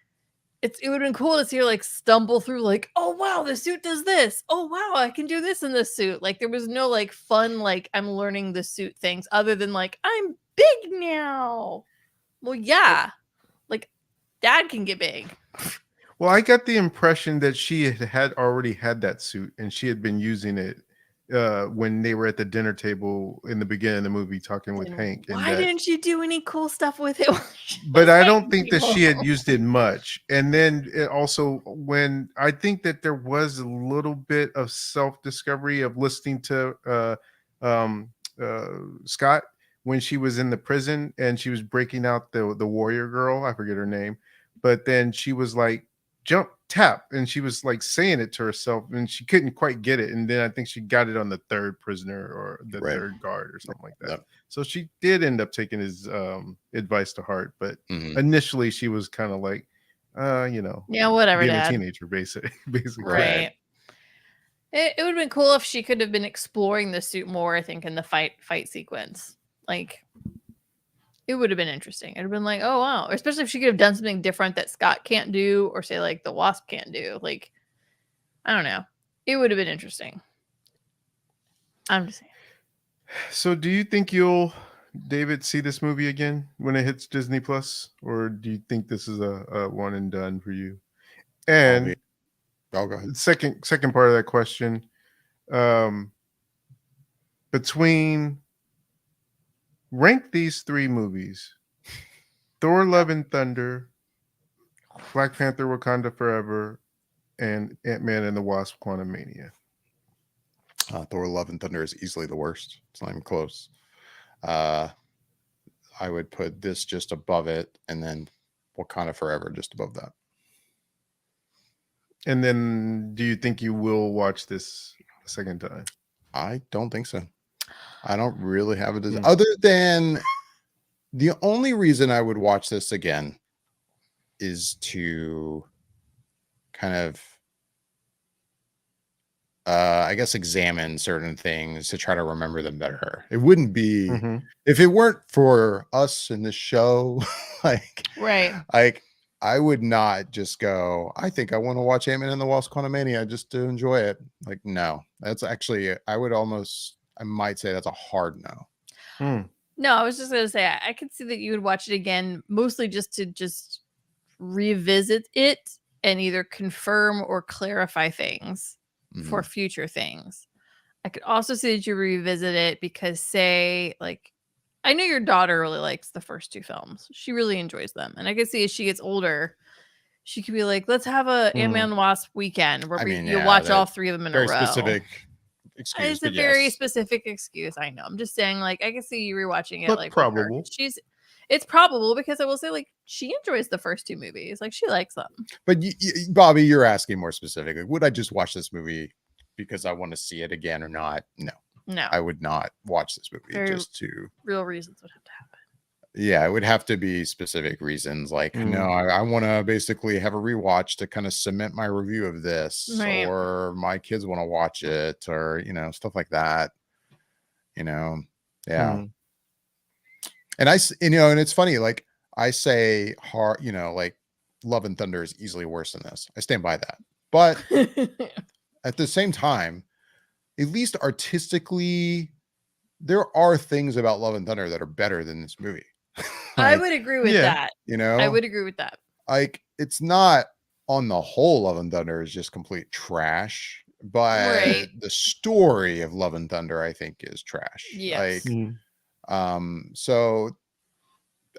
it would have been cool to see her, like, stumble through, like, oh, wow, the suit does this. Oh, wow, I can do this in this suit. Like, there was no, like, fun, like, I'm learning the suit things other than, like, I'm big now. Well, yeah. Like, Dad can get big. Well, I got the impression that she had already had that suit, and she had been using it when they were at the dinner table in the beginning of the movie talking with Hank. Why didn't she do any cool stuff with it? But I don't think that she had used it much. And then also, when I think that there was a little bit of self-discovery of listening to Scott when she was in the prison and she was breaking out the warrior girl, I forget her name, but then she was like, jump, tap, and she was like saying it to herself, and she couldn't quite get it. And then I think she got it on the third prisoner or the third guard or something like that. Yep. So she did end up taking his advice to heart, but initially she was kind of like, whatever, being Dad. a teenager, basically. Right. It would have been cool if she could have been exploring the suit more, I think, in the fight sequence. Like, it would have been interesting. It'd have been like, oh, wow. Especially if she could have done something different that Scott can't do, or say, like, the Wasp can't do. Like, I don't know. It would have been interesting. I'm just saying. So, do you think you'll, David, see this movie again when it hits Disney Plus, or do you think this is a one and done for you? And go ahead. second part of that question, between rank these three movies: Thor: Love and Thunder, Black Panther: Wakanda Forever, and Ant-Man and the Wasp: Quantumania. Thor: Love and Thunder is easily the worst. It's not even close. I would put this just above it, and then Wakanda Forever just above that. And then, do you think you will watch this a second time? I don't think so. I don't really have a desire. Other than the only reason I would watch this again is to kind of, I guess, examine certain things to try to remember them better. It wouldn't be if it weren't for us in this show, like I would not just go, I think I want to watch Ant-Man and the Wasp: Quantumania just to enjoy it. Like, no, that's actually, I might say that's a hard no. No, I was just going to say, I could see that you would watch it again, mostly just to revisit it and either confirm or clarify things for future things. I could also see that you revisit it because, say, like, I know your daughter really likes the first two films. She really enjoys them. And I could see as she gets older, she could be like, let's have a Ant-Man and Wasp weekend where you'll watch all three of them in a row. Very specific excuse. It's a very specific excuse. I know. I'm just saying, like, I can see you rewatching it. But like, probable. It's probable because I will say, like, she enjoys the first two movies. Like, she likes them. But Bobby, you're asking more specifically. Would I just watch this movie because I want to see it again or not? No, I would not watch this movie just to. Real reasons would have to happen. Yeah, it would have to be specific reasons. Like, no, I want to basically have a rewatch to kind of cement my review of this, or my kids want to watch it, or stuff like that. Yeah. And and it's funny. Like, I say hard, like Love and Thunder is easily worse than this. I stand by that, but at the same time, at least artistically, there are things about Love and Thunder that are better than this movie. I would agree with that. I would agree with that. Like, it's not on the whole, Love and Thunder is just complete trash, but the story of Love and Thunder, I think, is trash. Yes. So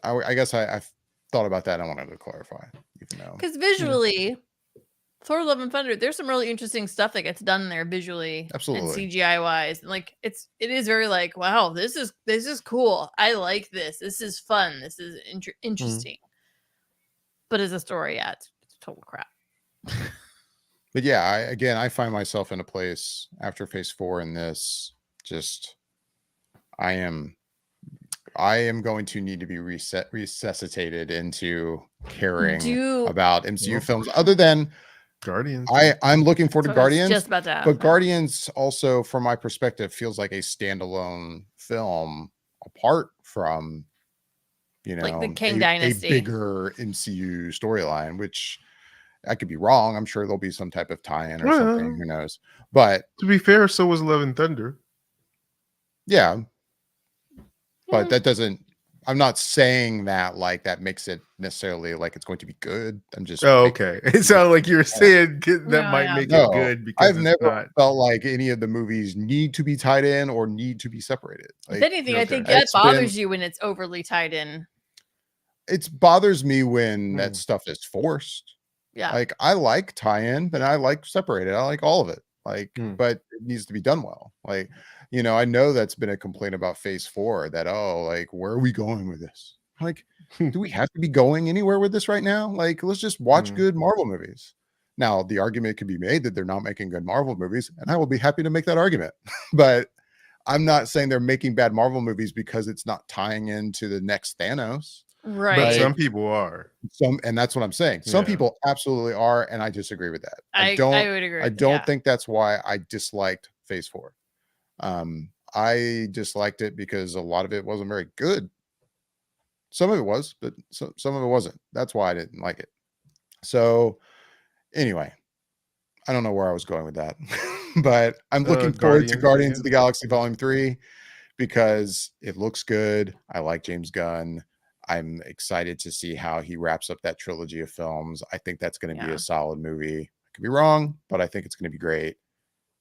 I guess I've thought about that. I wanted to clarify, even though because visually, Thor: Love and Thunder, there's some really interesting stuff that gets done there visually, absolutely, and CGI wise. Like, it is very like, wow, this is cool. I like this. This is fun. This is interesting. But as a story, it's total crap. But yeah, I find myself in a place after Phase 4 in this. Just, I am going to need to be resuscitated into caring about MCU films, other than Guardians. I'm looking forward to Guardians. Just about to but Guardians also, from my perspective, feels like a standalone film apart from like the King Dynasty, a bigger MCU storyline, which I could be wrong. I'm sure there'll be some type of tie-in or something. Who knows? But to be fair, so was Love and Thunder. Yeah. But that doesn't, I'm not saying that like that makes it necessarily like it's going to be good. I'm just okay. It sounded like you were saying that might make it good because I've never felt like any of the movies need to be tied in or need to be separated. Like, if anything, I think that bothers you when it's overly tied in. It bothers me when that stuff is forced. Yeah. Like, I like tie-in, but I like separated. I like all of it. Like, but it needs to be done well. Like, I know that's been a complaint about Phase 4 that, like, where are we going with this? Like, do we have to be going anywhere with this right now? Like, let's just watch good Marvel movies. Now, the argument could be made that they're not making good Marvel movies, and I will be happy to make that argument. But I'm not saying they're making bad Marvel movies because it's not tying into the next Thanos. But Right. some people are. And that's what I'm saying. Some Yeah. people absolutely are, and I disagree with that. I would agree. I don't think that's why I disliked Phase 4. I disliked it because a lot of it wasn't very good. Some of it was, but some of it wasn't. That's why I didn't like it. So anyway, I don't know where I was going with that, but I'm looking forward to Guardians of the Galaxy Volume 3 because it looks good. I like James Gunn. I'm excited to see how he wraps up that trilogy of films. I think that's going to be a solid movie. I could be wrong, but I think it's going to be great.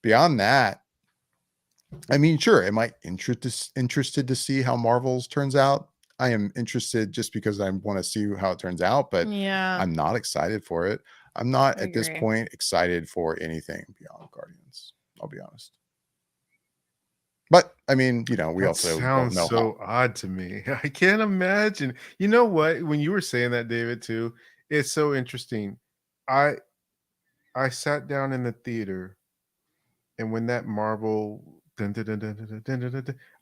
Beyond that, I mean, sure, am I interested to see how Marvel's turns out? I am interested just because I want to see how it turns out, but I'm not excited for it. I'm not at this point excited for anything beyond Guardians. I'll be honest. But I mean, you know, we also don't know so odd to me. I can't imagine. You know what? When you were saying that, David, too, it's so interesting. I sat down in the theater, and when that Marvel,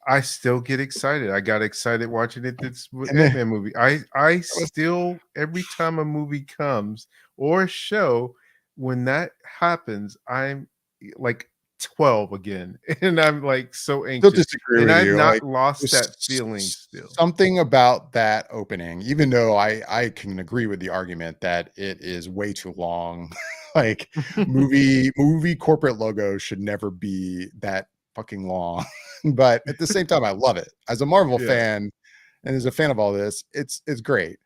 I still get excited. I got excited watching it. This Ant-Man movie. I still, every time a movie comes or a show, when that happens, I'm like 12 again, and I'm like so anxious. Still disagree and with I've you. not Like, lost that feeling still. Something about that opening, even though I can agree with the argument that it is way too long. Like movie corporate logo should never be that fucking long. But at the same time, I love it. As a Marvel fan and as a fan of all this, it's great.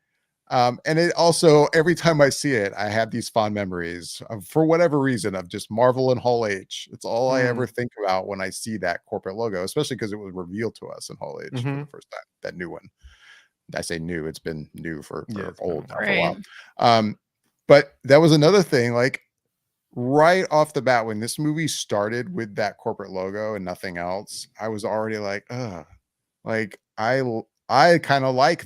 And it also, every time I see it, I have these fond memories of, for whatever reason, of just Marvel and Hall H. It's all I ever think about when I see that corporate logo, especially because it was revealed to us in Hall H for the first time. That new one. I say new, it's been new for old now for a while. But that was another thing, like right off the bat, when this movie started with that corporate logo and nothing else, I was already like, like I kind of like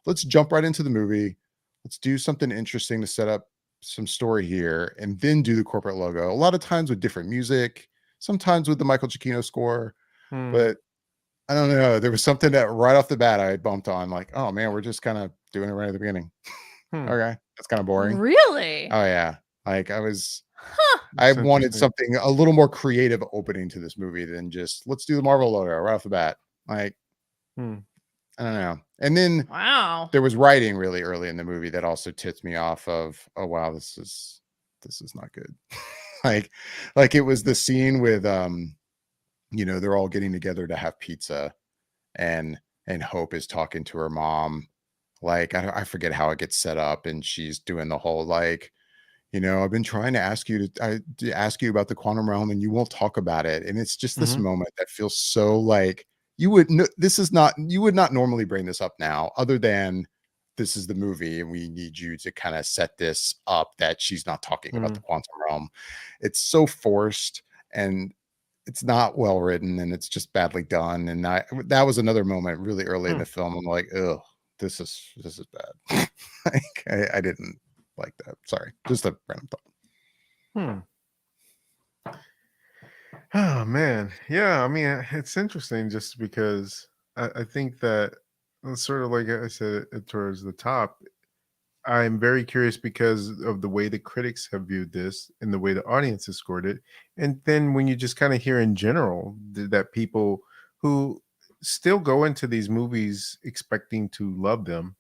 let's jump right into the movie. Let's do something interesting to set up some story here and then do the corporate logo. A lot of times with different music, sometimes with the Michael Giacchino score, but I don't know. There was something that right off the bat I bumped on, like, oh man, we're just kind of doing it right at the beginning. Okay, that's kind of boring. Really? Oh yeah, like I wanted something a little more creative opening to this movie than just let's do the Marvel logo right off the bat. Like, I don't know. And then there was writing really early in the movie that also tipped me off of, oh wow, this is not good. like it was the scene with you know, they're all getting together to have pizza, and Hope is talking to her mom. Like I forget how it gets set up, and she's doing the whole like, you know, I've been trying to ask you to ask you about the quantum realm, and you won't talk about it. And it's just this moment that feels so like you would not normally bring this up now, other than this is the movie and we need you to kind of set this up that she's not talking about the quantum realm. It's so forced and it's not well written and it's just badly done. And that was another moment really early in the film. I'm like, oh, this is bad. Like, I didn't like that. Sorry, just a random thought. Oh man, yeah. I mean, it's interesting just because I think that sort of like I said towards the top. I'm very curious because of the way the critics have viewed this and the way the audience has scored it. And then when you just kind of hear in general that people who still go into these movies expecting to love them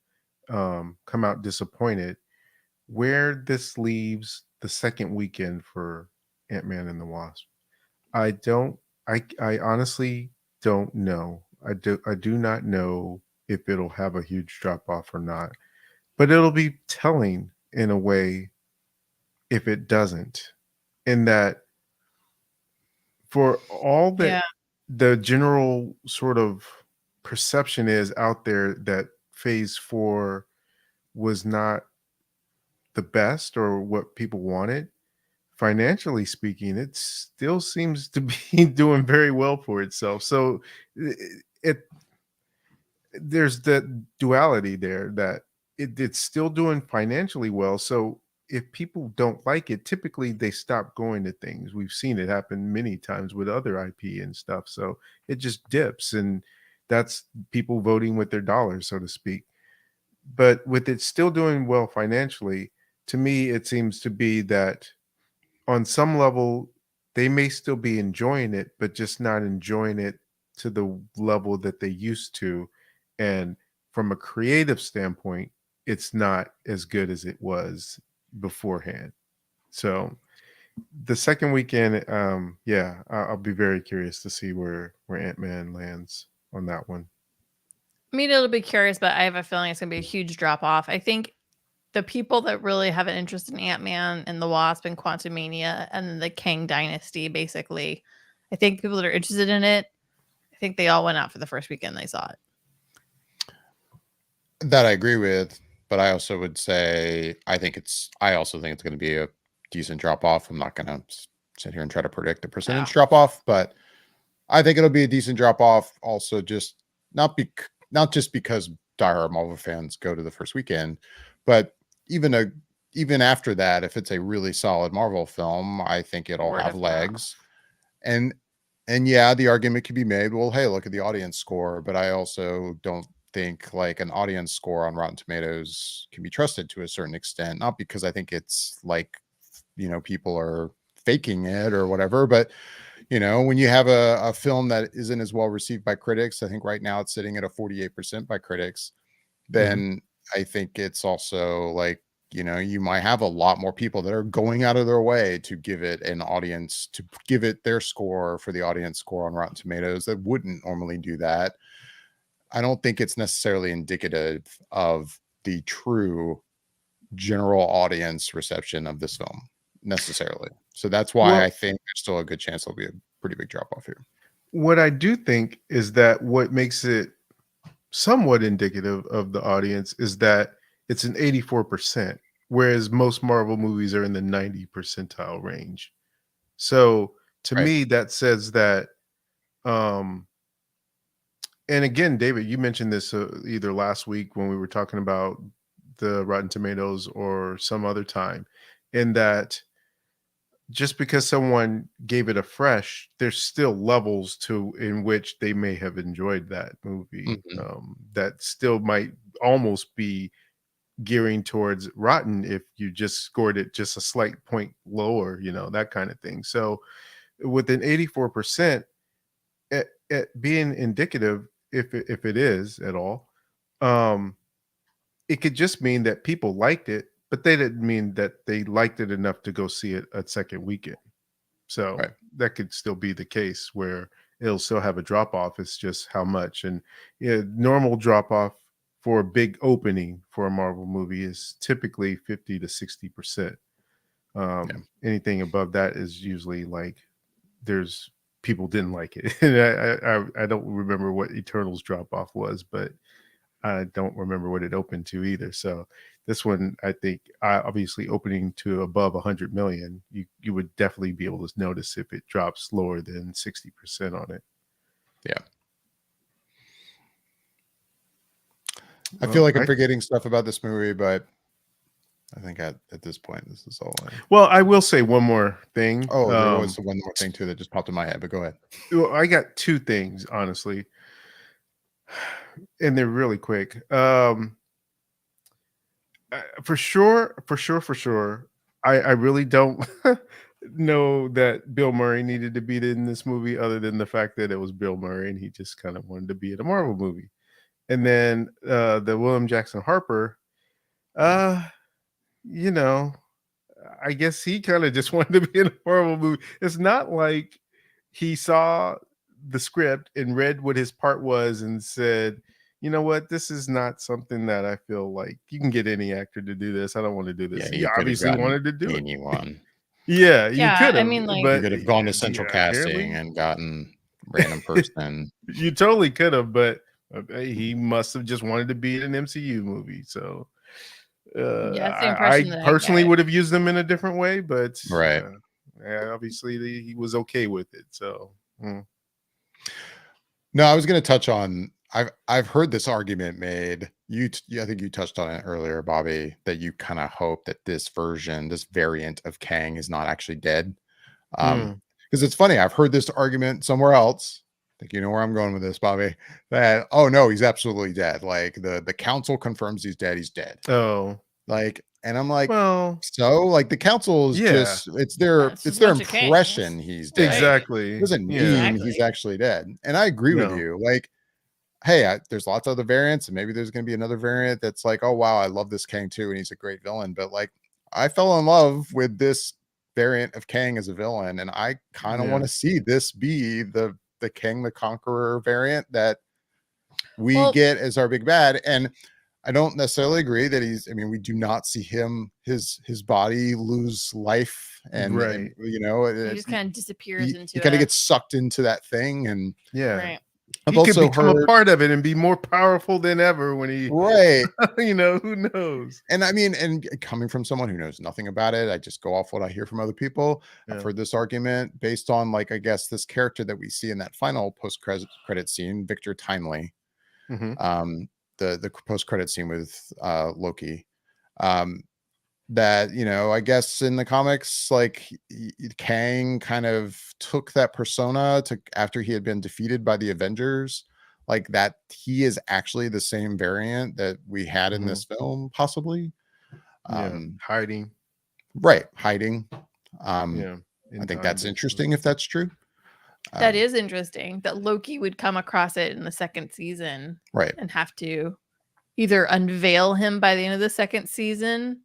come out disappointed, where this leaves the second weekend for Ant-Man and the Wasp. I honestly don't know. I do not know if it'll have a huge drop off or not. But it'll be telling in a way if it doesn't, in that for all that the general sort of perception is out there that phase 4 was not the best or what people wanted, financially speaking, it still seems to be doing very well for itself. So it there's that duality there that it's still doing financially well. So if people don't like it, typically they stop going to things. We've seen it happen many times with other IP and stuff. So it just dips, and that's people voting with their dollars, so to speak. But with it still doing well financially, to me, it seems to be that on some level, they may still be enjoying it, but just not enjoying it to the level that they used to. And from a creative standpoint, it's not as good as it was beforehand. So the second weekend, yeah, I'll be very curious to see where Ant-Man lands on that one. I mean, it'll be curious, but I have a feeling it's going to be a huge drop off. I think the people that really have an interest in Ant-Man and the Wasp and Quantumania and the Kang Dynasty, basically, I think people that are interested in it, I think they all went out for the first weekend they saw it. That I agree with, but I also would say I also think it's going to be a decent drop off. I'm not going to sit here and try to predict the percentage drop off, but I think it'll be a decent drop off. Also, just not just because diehard Marvel fans go to the first weekend, but even after that, if it's a really solid Marvel film, I think it'll Word have of legs. And yeah, the argument could be made, well, hey, look at the audience score, but I also don't think like an audience score on Rotten Tomatoes can be trusted to a certain extent, not because I think it's like, people are faking it or whatever, but when you have a film that isn't as well received by critics, I think right now it's sitting at a 48% by critics, then I think it's also like, you might have a lot more people that are going out of their way to give it an audience, to give it their score for the audience score on Rotten Tomatoes that wouldn't normally do that. I don't think it's necessarily indicative of the true general audience reception of this film necessarily. So that's why I think there's still a good chance there'll be a pretty big drop off here. What I do think is that what makes it somewhat indicative of the audience is that it's an 84%, whereas most Marvel movies are in the 90 percentile range. So to me, that says that, and again, David, you mentioned this either last week when we were talking about the Rotten Tomatoes or some other time, in that just because someone gave it a fresh, there's still levels in which they may have enjoyed that movie. That still might almost be gearing towards rotten if you just scored it just a slight point lower, that kind of thing. So with an 84%, at being indicative, if it is at all, it could just mean that people liked it, but they didn't mean that they liked it enough to go see it a second weekend. So that could still be the case where it'll still have a drop off. It's just how much. And normal drop off for a big opening for a Marvel movie is typically 50 to 60%. Anything above that is usually like there's people didn't like it. And I don't remember what Eternals drop off was, but I don't remember what it opened to either. So this one, I think, obviously opening to above 100 million, you would definitely be able to notice if it drops lower than 60% on it. Yeah. I feel like I'm forgetting stuff about this movie, but I think at this point, this is all. Well, I will say one more thing. Oh, there was one more thing too that just popped in my head, but go ahead. Well, I got two things, honestly, and they're really quick. For sure, I really don't know that Bill Murray needed to be in this movie, other than the fact that it was Bill Murray and he just kind of wanted to be in a Marvel movie. And then the William Jackson Harper, I guess he kind of just wanted to be in a Marvel movie. It's not like he saw the script and read what his part was and said, you know what, this is not something that I feel like you can get any actor to do this. I don't want to do this. Yeah, he obviously wanted to do anyone. Yeah, you could have. I mean, like, you could have gone to central casting and gotten random person. You totally could have, but he must have just wanted to be in an MCU movie. So that's the impression I personally would have used them in a different way, but right. Obviously he was okay with it. So no, I was going to touch on. I've heard this argument made. I think you touched on it earlier, Bobby, that you kind of hope that this variant of Kang is not actually dead. Because it's funny, I've heard this argument somewhere else, think you know where I'm going with this, Bobby. That oh no, he's absolutely dead. Like the council confirms he's dead. He's dead. Oh, Like, and I'm like, well, so like the council is yeah. just it's Yeah, it's just a their bunch of kings. impression he's dead. exactly. It doesn't mean Yeah. he's Exactly. actually dead. And I agree with No. you. Like, hey, there's lots of other variants, and maybe there's going to be another variant that's like, oh wow, I love this Kang too, and he's a great villain. But like, I fell in love with this variant of Kang as a villain, and I kind of Yeah. want to see this be the Kang the Conqueror variant that we Well- get as our big bad. And I don't necessarily agree that he's. I mean, we do not see his body lose life, and Right. you know, He just kind of disappears he into kind of it. gets sucked into that thing, and Yeah. Right. I've He could also become a heard part of it and be more powerful than ever when he, right. you know, who knows? And I mean, and coming from someone who knows nothing about it, I just go off what I hear from other people. Yeah. I've heard this argument based on, like, I guess this character that we see in that final post-credit scene, Victor Timely, Mhm. the post-credit scene with Loki, that, you know, I guess in the comics, like Kang kind of took that persona to after he had been defeated by the Avengers, like that he is actually the same variant that we had in this film, possibly. Yeah. Hiding. Right, hiding. Yeah. I think that's interesting if that's true. That is interesting that Loki would come across it in the second season, right, and have to either unveil him by the end of the second season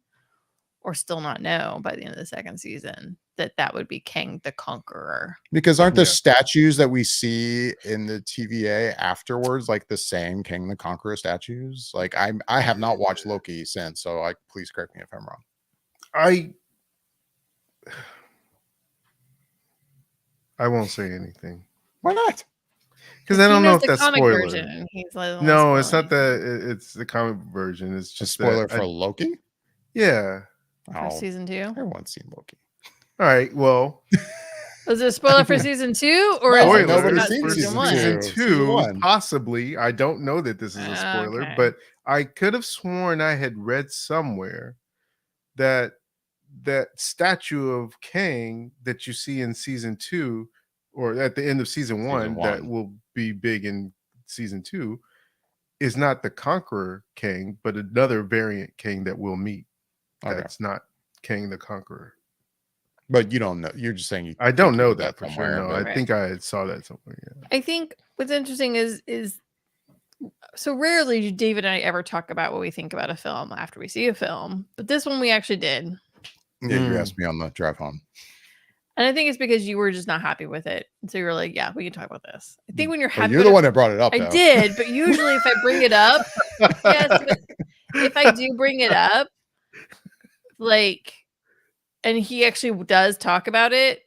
or still not know by the end of the second season that would be Kang the Conqueror. because aren't the Yeah. statues that we see in the TVA afterwards like the same Kang the Conqueror statues? Like I have not watched Loki since, so please correct me if I'm wrong. I won't say anything Why not? because I don't know if the that's comic spoiler. version, and he's like, No, it's not that. It's the comic version. It's A just spoiler that for Loki? yeah. for Oh, season 2. everyone's seen Loki. All right. Well, Was it a spoiler for season 2 or No, is it nobody's about seen for season season 1? two. Season Season 2, one. possibly. I don't know that this is a spoiler, Okay. but I could have sworn I had read somewhere that that statue of Kang that you see in season 2 or at the end of season 1 that one. will be big in season 2 is not the Conqueror Kang, but another variant Kang that we'll meet. Okay. That's not Kang the Conqueror. But you don't know. You're just saying you I don't think you know read that for sure. somewhere, No, but- I think I saw that somewhere. Yeah. I think what's interesting is so rarely do David and I ever talk about what we think about a film after we see a film, but this one we actually did. Yeah, you Mm. asked me on the drive home. And I think it's because you were just not happy with it. And so you were like, yeah, we can talk about this. I think when you're But happy you're the with one that brought it up. I though. did, but usually if I bring it up, yes, but if I do bring it up, like, and he actually does talk about it,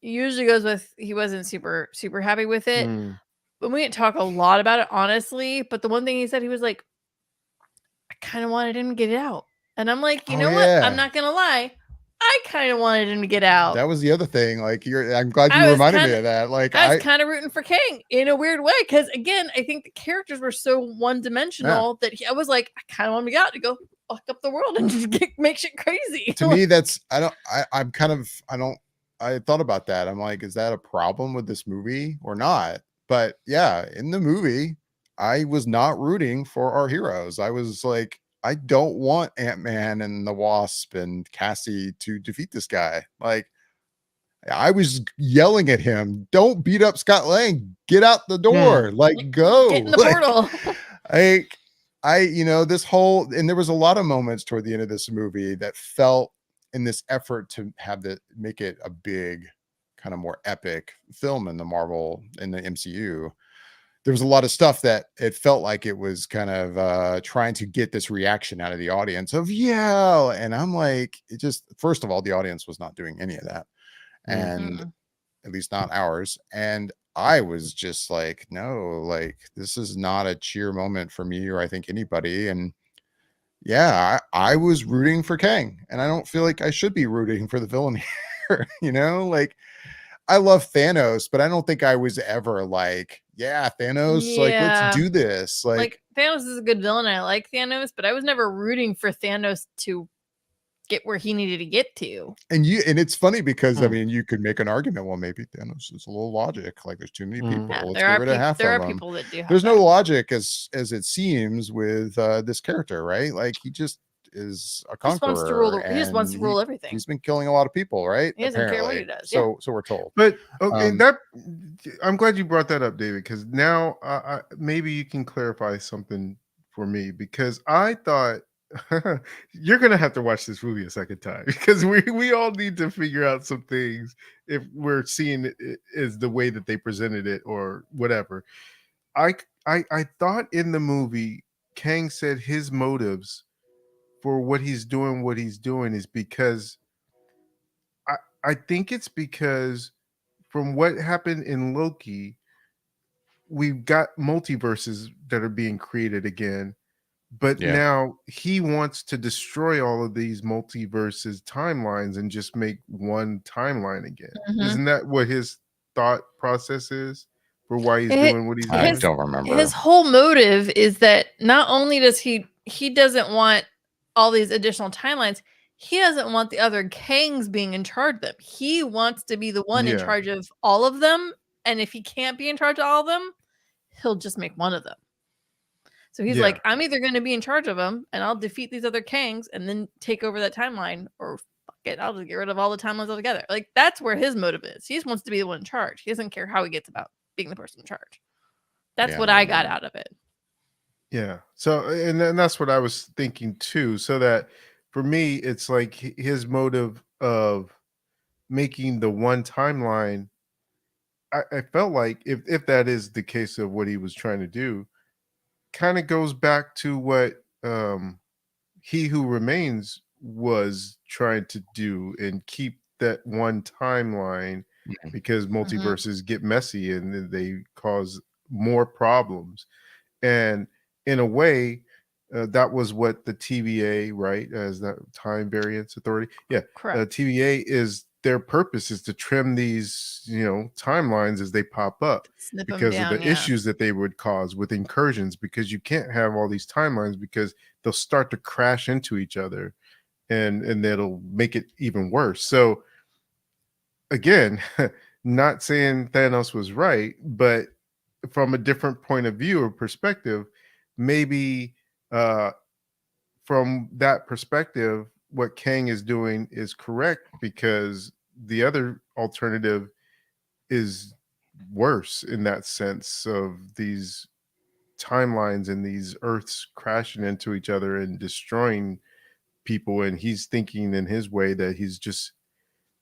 it usually goes with he wasn't super happy with it. Mm. But we didn't talk a lot about it, honestly. But the one thing he said, he was like, I kind of wanted him to get it out. And I'm like, you Oh, know what? yeah. I'm not gonna lie. I kind of wanted him to get out. That was the other thing. Like I'm glad I you was reminded me kinda- of that. Like I was kind of rooting for Kang in a weird way because, again, I think the characters were so one-dimensional that I was like, I kind of want him to get out to go fuck up the world and just make shit crazy. to me, that's I thought about that. I'm like, is that a problem with this movie or not? But yeah, in the movie, I was not rooting for our heroes. I was like, I don't want Ant-Man and the Wasp and Cassie to defeat this guy. Like, I was yelling at him, don't beat up Scott Lang, get out the door, like go. Get in the Like, portal. you know, this whole, and there was a lot of moments toward the end of this movie that felt in this effort to make it a big kind of more epic film in the MCU. There was a lot of stuff that it felt like it was kind of trying to get this reaction out of the audience of yeah. And I'm like, it just, first of all, the audience was not doing any of that. And at least not ours. And I was just like, no, like this is not a cheer moment for me or I think anybody. And yeah, I was rooting for Kang, and I don't feel like I should be rooting for the villain here. You know, like I love Thanos, but I don't think I was ever like, yeah, Thanos, like Yeah. let's do this. Like Thanos is a good villain. I like Thanos, but I was never rooting for Thanos to get where he needed to get to. And it's funny because I mean, you could make an argument. Well, maybe Thanos is a little logic. Like, there's too many people. Yeah, Let's there get are rid of half there of are them. people that do have There's no that. logic as it seems with this character, right? Like, he just is a conqueror. He just wants to rule everything. He's been killing a lot of people, right? He doesn't care what he does. So we're told. But okay, that I'm glad you brought that up, David, because now maybe you can clarify something for me, because I thought you're gonna have to watch this movie a second time, because we all need to figure out some things if we're seeing it as the way that they presented it or whatever. I thought in the movie Kang said his motives for what he's doing is because I think it's because from what happened in Loki, we've got multiverses that are being created again, but now he wants to destroy all of these multiverses timelines and just make one timeline again. Isn't that what his thought process is for why he's doing what he's doing? I don't remember. His whole motive is that not only does he doesn't want all these additional timelines, he doesn't want the other Kangs being in charge of them. He wants to be the one in charge of all of them, and if he can't be in charge of all of them, he'll just make one of them. So he's like, I'm either going to be in charge of them and I'll defeat these other Kangs and then take over that timeline, or fuck it, I'll just get rid of all the timelines altogether. Like, that's where his motive is. He just wants to be the one in charge. He doesn't care how he gets about being the person in charge. That's what I got out of it. Yeah. So, and then that's what I was thinking too. So that for me, it's like his motive of making the one timeline. I felt like if that is the case of what he was trying to do, kind of goes back to what He Who Remains was trying to do, and keep that one timeline, because multiverses get messy and they cause more problems. And in a way, that was what the TVA, right, as that Time Variance Authority, correct. TVA is, their purpose is to trim these, timelines as they pop up, Snip them because down, of the issues that they would cause with incursions, because you can't have all these timelines, because they'll start to crash into each other, and that'll make it even worse. So again, not saying Thanos was right, but from a different point of view or perspective, maybe from that perspective, what Kang is doing is correct, because the other alternative is worse in that sense of these timelines and these Earths crashing into each other and destroying people. And he's thinking in his way that he's just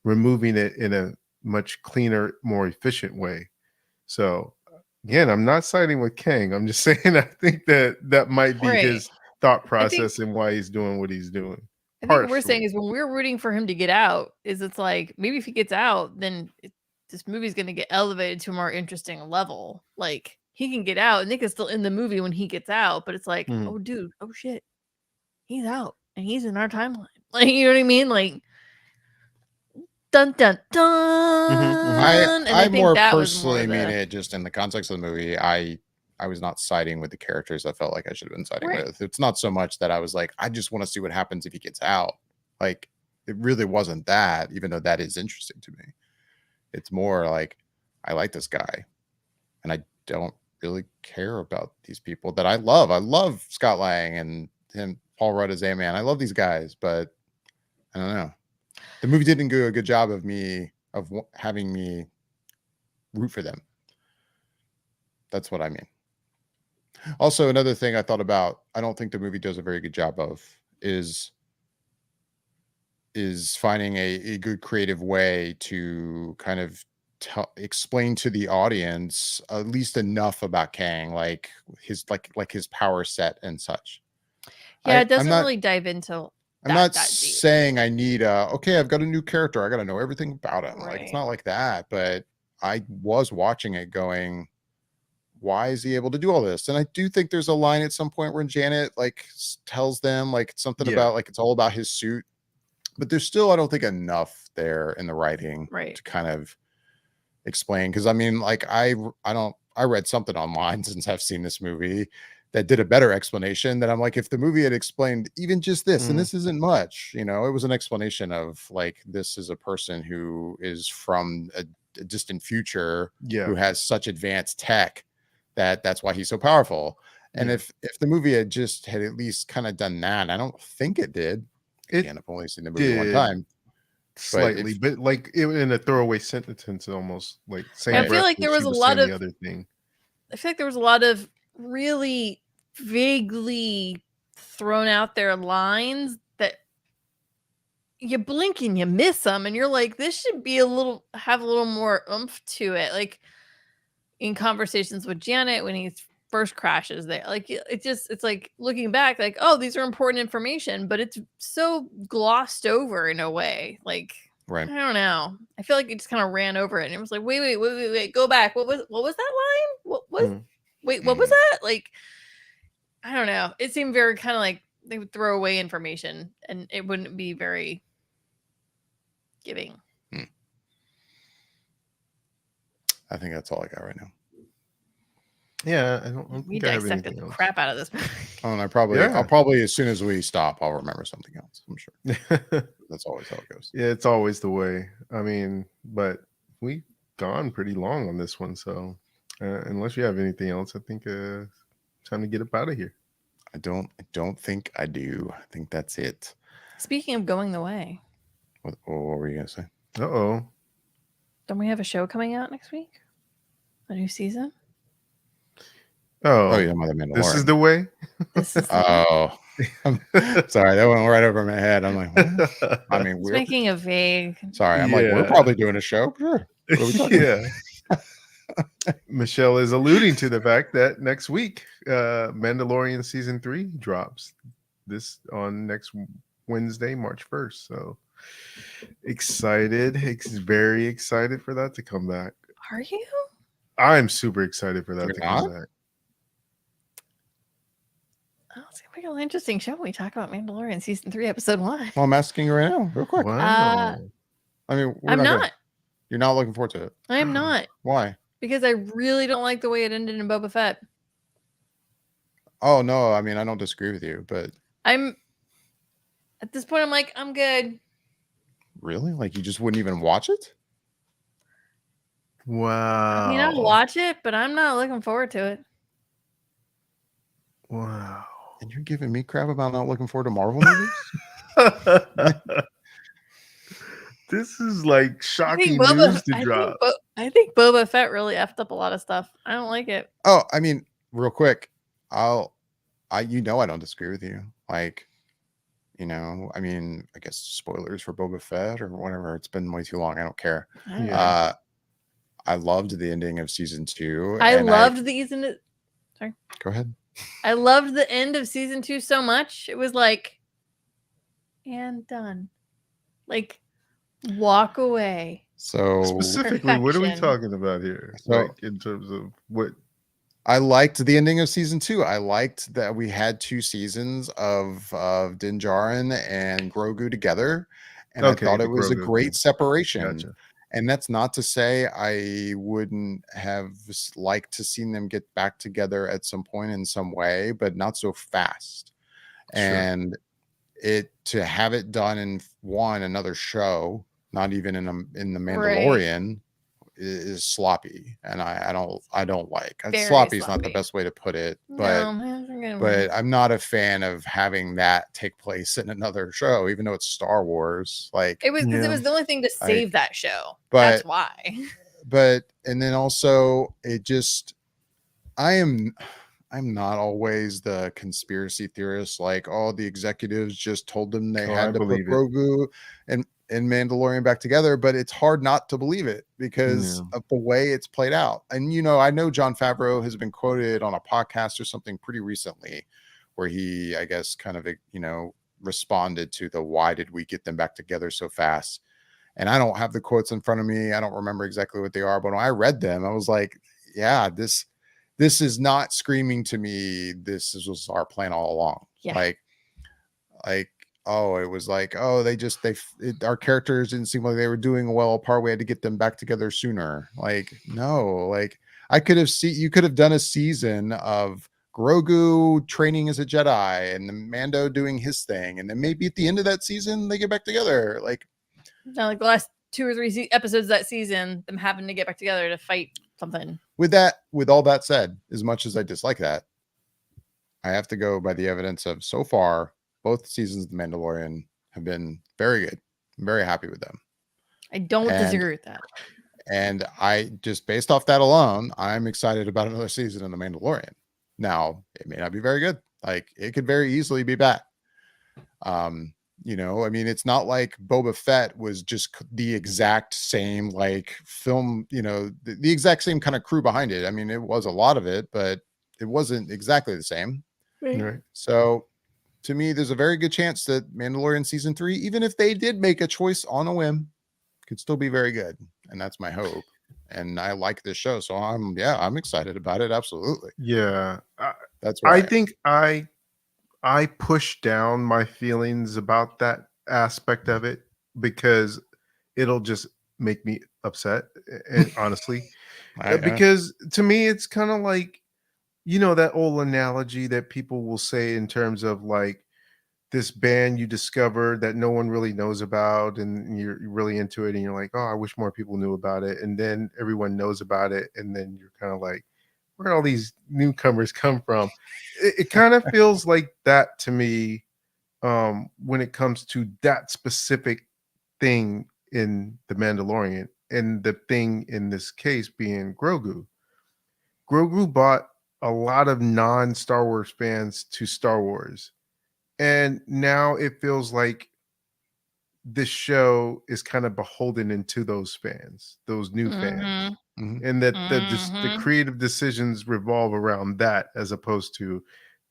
removing it in a much cleaner, more efficient way. So again, I'm not siding with Kang. I'm just saying I think that might be his thought process and why he's doing what he's doing. I think what we're saying is, when we're rooting for him to get out, is it's like, maybe if he gets out, then this movie's going to get elevated to a more interesting level. Like, he can get out and Nick is still in the movie when he gets out, but it's like, oh dude, oh shit, he's out and he's in our timeline. Like, you know what I mean? Like, dun dun dun. I more personally mean it just in the context of the movie. I was not siding with the characters I felt like I should have been siding with. It's not so much that I was like, I just want to see what happens if he gets out. Like, it really wasn't that, even though that is interesting to me. It's more like, I like this guy and I don't really care about these people that I love. I love Scott Lang and him, Paul Rudd as A-Man. I love these guys, but I don't know. The movie didn't do a good job of having me root for them. That's what I mean. Also, another thing I thought about, I don't think the movie does a very good job of, is finding a good creative way to kind of explain to the audience at least enough about Kang, like his his power set and such. Yeah, it doesn't really dive into. I'm not saying I need okay, I've got a new character, I got to know everything about him. Like, it's not like that, but I was watching it going, why is he able to do all this? And I do think there's a line at some point where Janet like tells them like something about like it's all about his suit, but there's still, I don't think, enough there in the writing to kind of explain. Because I mean, like I read something online since I've seen this movie that did a better explanation. That I'm like, if the movie had explained even just this, and Mhm. this isn't much, it was an explanation of like, this is a person who is from a distant future Yeah. who has such advanced tech that's why he's so powerful. And Yeah. if the movie had at least kind of done that, I don't think it did. It Again, I've only seen the movie one did time. slightly, but like in a throwaway sentence, almost like same I feel breath like as there was she a was lot saying of the other thing. I feel like there was a lot of really vaguely thrown out there lines that you blink and you miss them, and you're like, this should be have a little more oomph to it. Like in conversations with Janet when he first crashes there, like it's like looking back, like, oh, these are important information, but it's so glossed over in a way. Like, Right. I don't know. I feel like it just kind of ran over it, and it was like, wait, go back. What was that line? What was? Wait, what was that? Like, I don't know. It seemed very kind of like they would throw away information, and it wouldn't be very giving. I think that's all I got right now. Yeah, I don't We think I have dissected anything the else. crap out of this. Oh, and I'll probably as soon as we stop, I'll remember something else. I'm sure. That's always how it goes. Yeah, it's always the way. I mean, but we've gone pretty long on this one, so unless you have anything else, I think time to get up out of here. I don't think I do. I think that's it. Speaking of going the way, What were you gonna say? Uh-oh. don't we have a show coming out next week? A new season? Oh, yeah, Mother Mandalorian. this is the way? This is Oh, sorry, that went right over my head. I'm like, what? I mean, it's making a vague. Sorry, I'm like, we're probably doing a show. Sure. What are we talking Yeah. Michelle is alluding to the fact that next week, Mandalorian season 3 drops this on next Wednesday, March 1st. So excited, very excited for that to come back. Are you? I'm super excited for that You're to not? come back. Oh, it's gonna be a really interesting show when we talk about Mandalorian season 3, episode 1. Well, I'm asking you right now, real quick. Wow. I mean, I'm not. You're not looking forward to it. I am not. Why? Because I really don't like the way it ended in Boba Fett. Oh no, I mean, I don't disagree with you, but I'm at this point, I'm like, I'm good. really, like, you just wouldn't even watch it? Wow. I mean, I'll watch it, but I'm not looking forward to it. Wow. And you're giving me crap about not looking forward to Marvel movies? This is like shocking news to drop. I think Boba Fett really effed up a lot of stuff. I don't like it. Oh, I mean, real quick, I don't disagree with you. Like, I mean, I guess spoilers for Boba Fett or whatever. It's been way too long. I don't care. Yeah. I loved the ending of season 2. I loved the season. Sorry. Go ahead. I loved the end of season 2 so much. It was like, and done. Like, walk away. So specifically, what are we Perfection. talking about here? So- Like in terms of what? I liked the ending of season 2. I liked that we had 2 seasons of Din Djarin and Grogu together, and Okay, I thought the it was a Grogu great thing. separation. Gotcha. And that's not to say I wouldn't have liked to seen them get back together at some point in some way, but not so fast. Sure. And to have it done in another show, not even in the Mandalorian, is sloppy, and I don't like. Sloppy is not the best way to put it, but I'm not a fan of having that take place in another show, even though it's Star Wars. Like, it was because it was the only thing to save that show. That's why. But and then also it just I'm not always the conspiracy theorist, like, oh, the executives just told them they had to put Grogu and Mandalorian back together, but it's hard not to believe it because of the way it's played out. And I know Jon Favreau has been quoted on a podcast or something pretty recently where he, I guess, kind of responded to the why did we get them back together so fast. And I don't have the quotes in front of me. I don't remember exactly what they are, but when I read them, I was like, yeah, this is not screaming to me this was our plan all along. Yeah. Like oh, it was like, oh, our characters didn't seem like they were doing well apart. We had to get them back together sooner. Like, no, like you could have done a season of Grogu training as a Jedi and the Mando doing his thing, and then maybe at the end of that season they get back together. Like, Now, like the last 2 or 3 episodes of that season, them having to get back together to fight something. with all that said, as much as I dislike that, I have to go by the evidence of so far, both seasons of The Mandalorian have been very good. I'm very happy with them. I don't disagree with that. And I just, based off that alone, I'm excited about another season of The Mandalorian. Now, it may not be very good. Like, it could very easily be bad. You know, I mean, it's not like Boba Fett was just the exact same like film, you know, the exact same kind of crew behind it. I mean, it was a lot of it, but it wasn't exactly the same. Right. So to me, there's a very good chance that Mandalorian season 3, even if they did make a choice on a whim, could still be very good. And that's my hope. And I like this show. So I'm excited about it. Absolutely. Yeah. That's why I think I push down my feelings about that aspect of it because it'll just make me upset. And honestly, because to me, it's kind of like, you know, that old analogy that people will say in terms of like this band you discover that no one really knows about and you're really into it and you're like, oh, I wish more people knew about it. And then everyone knows about it. And then you're kind of like, where all these newcomers come from? It kind of feels like that to me when it comes to that specific thing in The Mandalorian, and the thing in this case being Grogu. Grogu brought a lot of non-Star Wars fans to Star Wars, and now it feels like this show is kind of beholden into those fans, those new fans. And that the creative decisions revolve around that as opposed to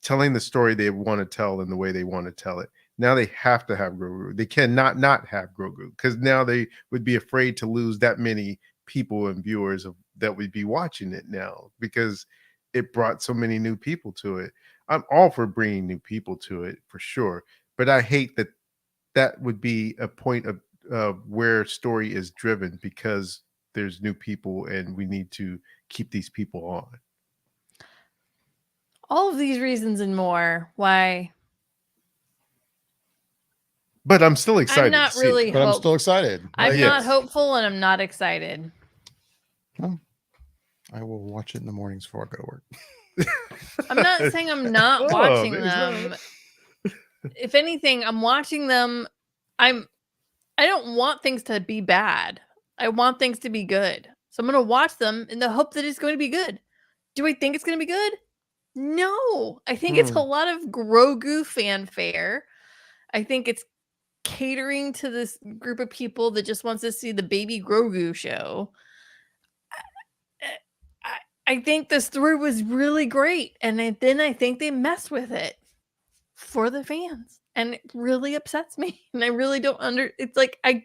telling the story they want to tell in the way they want to tell it. Now they have to have Grogu. They cannot not have Grogu because now they would be afraid to lose that many people and viewers that would be watching it now because it brought so many new people to it. I'm all for bringing new people to it for sure, but I hate that would be a point of where story is driven because there's new people and we need to keep these people on. All of these reasons and more why. But I'm still excited. I'm not really but I'm still excited. I'm not hopeful and I'm not excited. Well, I will watch it in the mornings before I go to work. I'm not saying I'm not watching them. If anything, I'm watching them. I don't want things to be bad. I want things to be good. So I'm going to watch them in the hope that it's going to be good. Do I think it's going to be good? No. I think it's a lot of Grogu fanfare. I think it's catering to this group of people that just wants to see the baby Grogu show. I think the story was really great. And then I think they mess with it for the fans. And it really upsets me. And I really don't it's like, I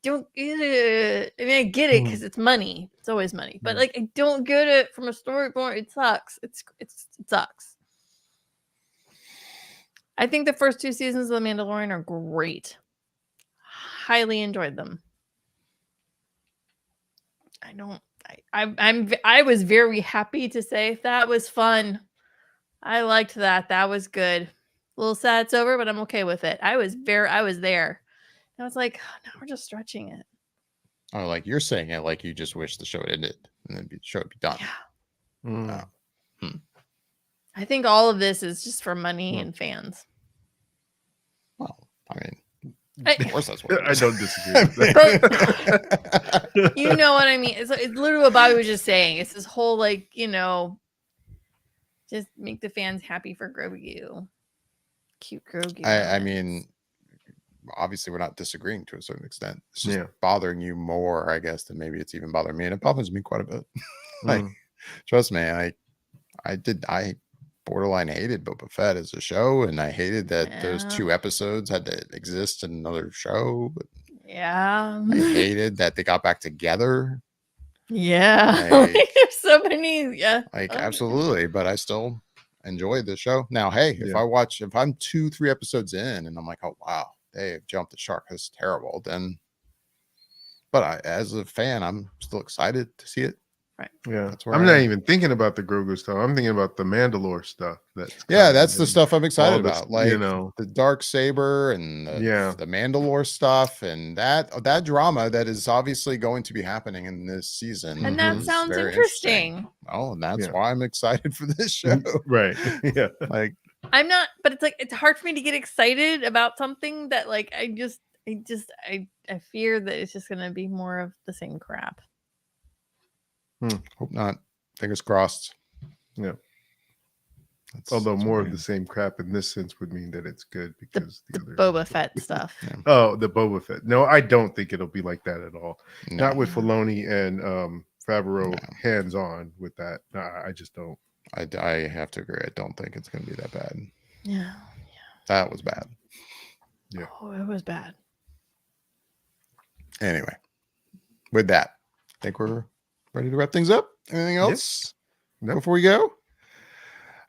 don't get it. I mean, I get it because it's money. It's always money. But like, I don't get it from a story point. It sucks. It sucks. I think the first 2 seasons of The Mandalorian are great. Highly enjoyed them. I was very happy to say that was fun. I liked that. That was good. A little sad it's over, but I'm okay with it. I was there. I was like, oh, now we're just stretching it. Oh, like you're saying it like you just wish the show had ended and then the show would be done. Yeah. I think all of this is just for money and fans. Well, I mean, of course that's what I don't disagree with that. But you know what I mean? It's literally what Bobby was just saying. It's this whole like, you know, just make the fans happy for Grogu. Cute Grogu. I mean, obviously we're not disagreeing to a certain extent. It's just bothering you more, I guess, than maybe it's even bothering me. And it bothers me quite a bit. Like, trust me, I borderline hated Boba Fett as a show, and I hated that those 2 episodes had to exist in another show. But I hated that they got back together. Yeah. Like, there's so many. Yeah. Like, absolutely. But I still enjoyed the show. Now, hey, if I'm 2-3 episodes in and I'm like, oh wow, they've jumped the shark, this is terrible, then but as a fan, I'm still excited to see it. Yeah, That's where I'm I not am. even thinking about the Grogu stuff. I'm thinking about the Mandalore stuff. That's Yeah, coming that's the and stuff I'm excited all this, about. Like you know. the dark saber and Yeah. the Mandalore stuff and that drama that is obviously going to be happening in this season. And that Mhm. is sounds very interesting. Oh, and that's Yeah. why I'm excited for this show. Right. Yeah. Like, I'm not, but it's like it's hard for me to get excited about something that like I fear that it's just gonna be more of the same crap. hope not. Fingers crossed. Yeah. That's, Although that's more what of I the same crap in this sense would mean that it's good The, because the other Boba Fett stuff. Oh, the Boba Fett. No, I don't think it'll be like that at all. am. Not No, with Filoni and Favreau No. hands on with that. No, I just don't. I have to agree. I don't think it's going to be that bad. Yeah. That was bad. Yeah. Oh, it was bad. Anyway, with that, I think we're ready to wrap things up. Anything else No. before we go?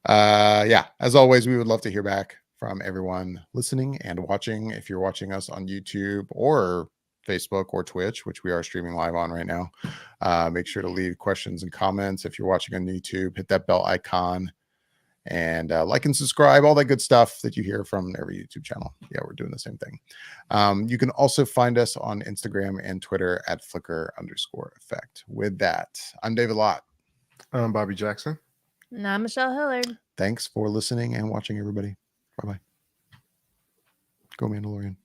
Yeah, as always, we would love to hear back from everyone listening and watching. If you're watching us on YouTube or Facebook or Twitch, which we are streaming live on right now, make sure to leave questions and comments. If you're watching on YouTube, hit that bell icon and like and subscribe, all that good stuff that you hear from every YouTube channel. Yeah, we're doing the same thing. You can also find us on Instagram and Twitter at Flicker_effect. With that, I'm David Lott. I'm Bobby Jackson. And I'm Michelle Hillard. Thanks for listening and watching, everybody. Bye-bye. Go Mandalorian.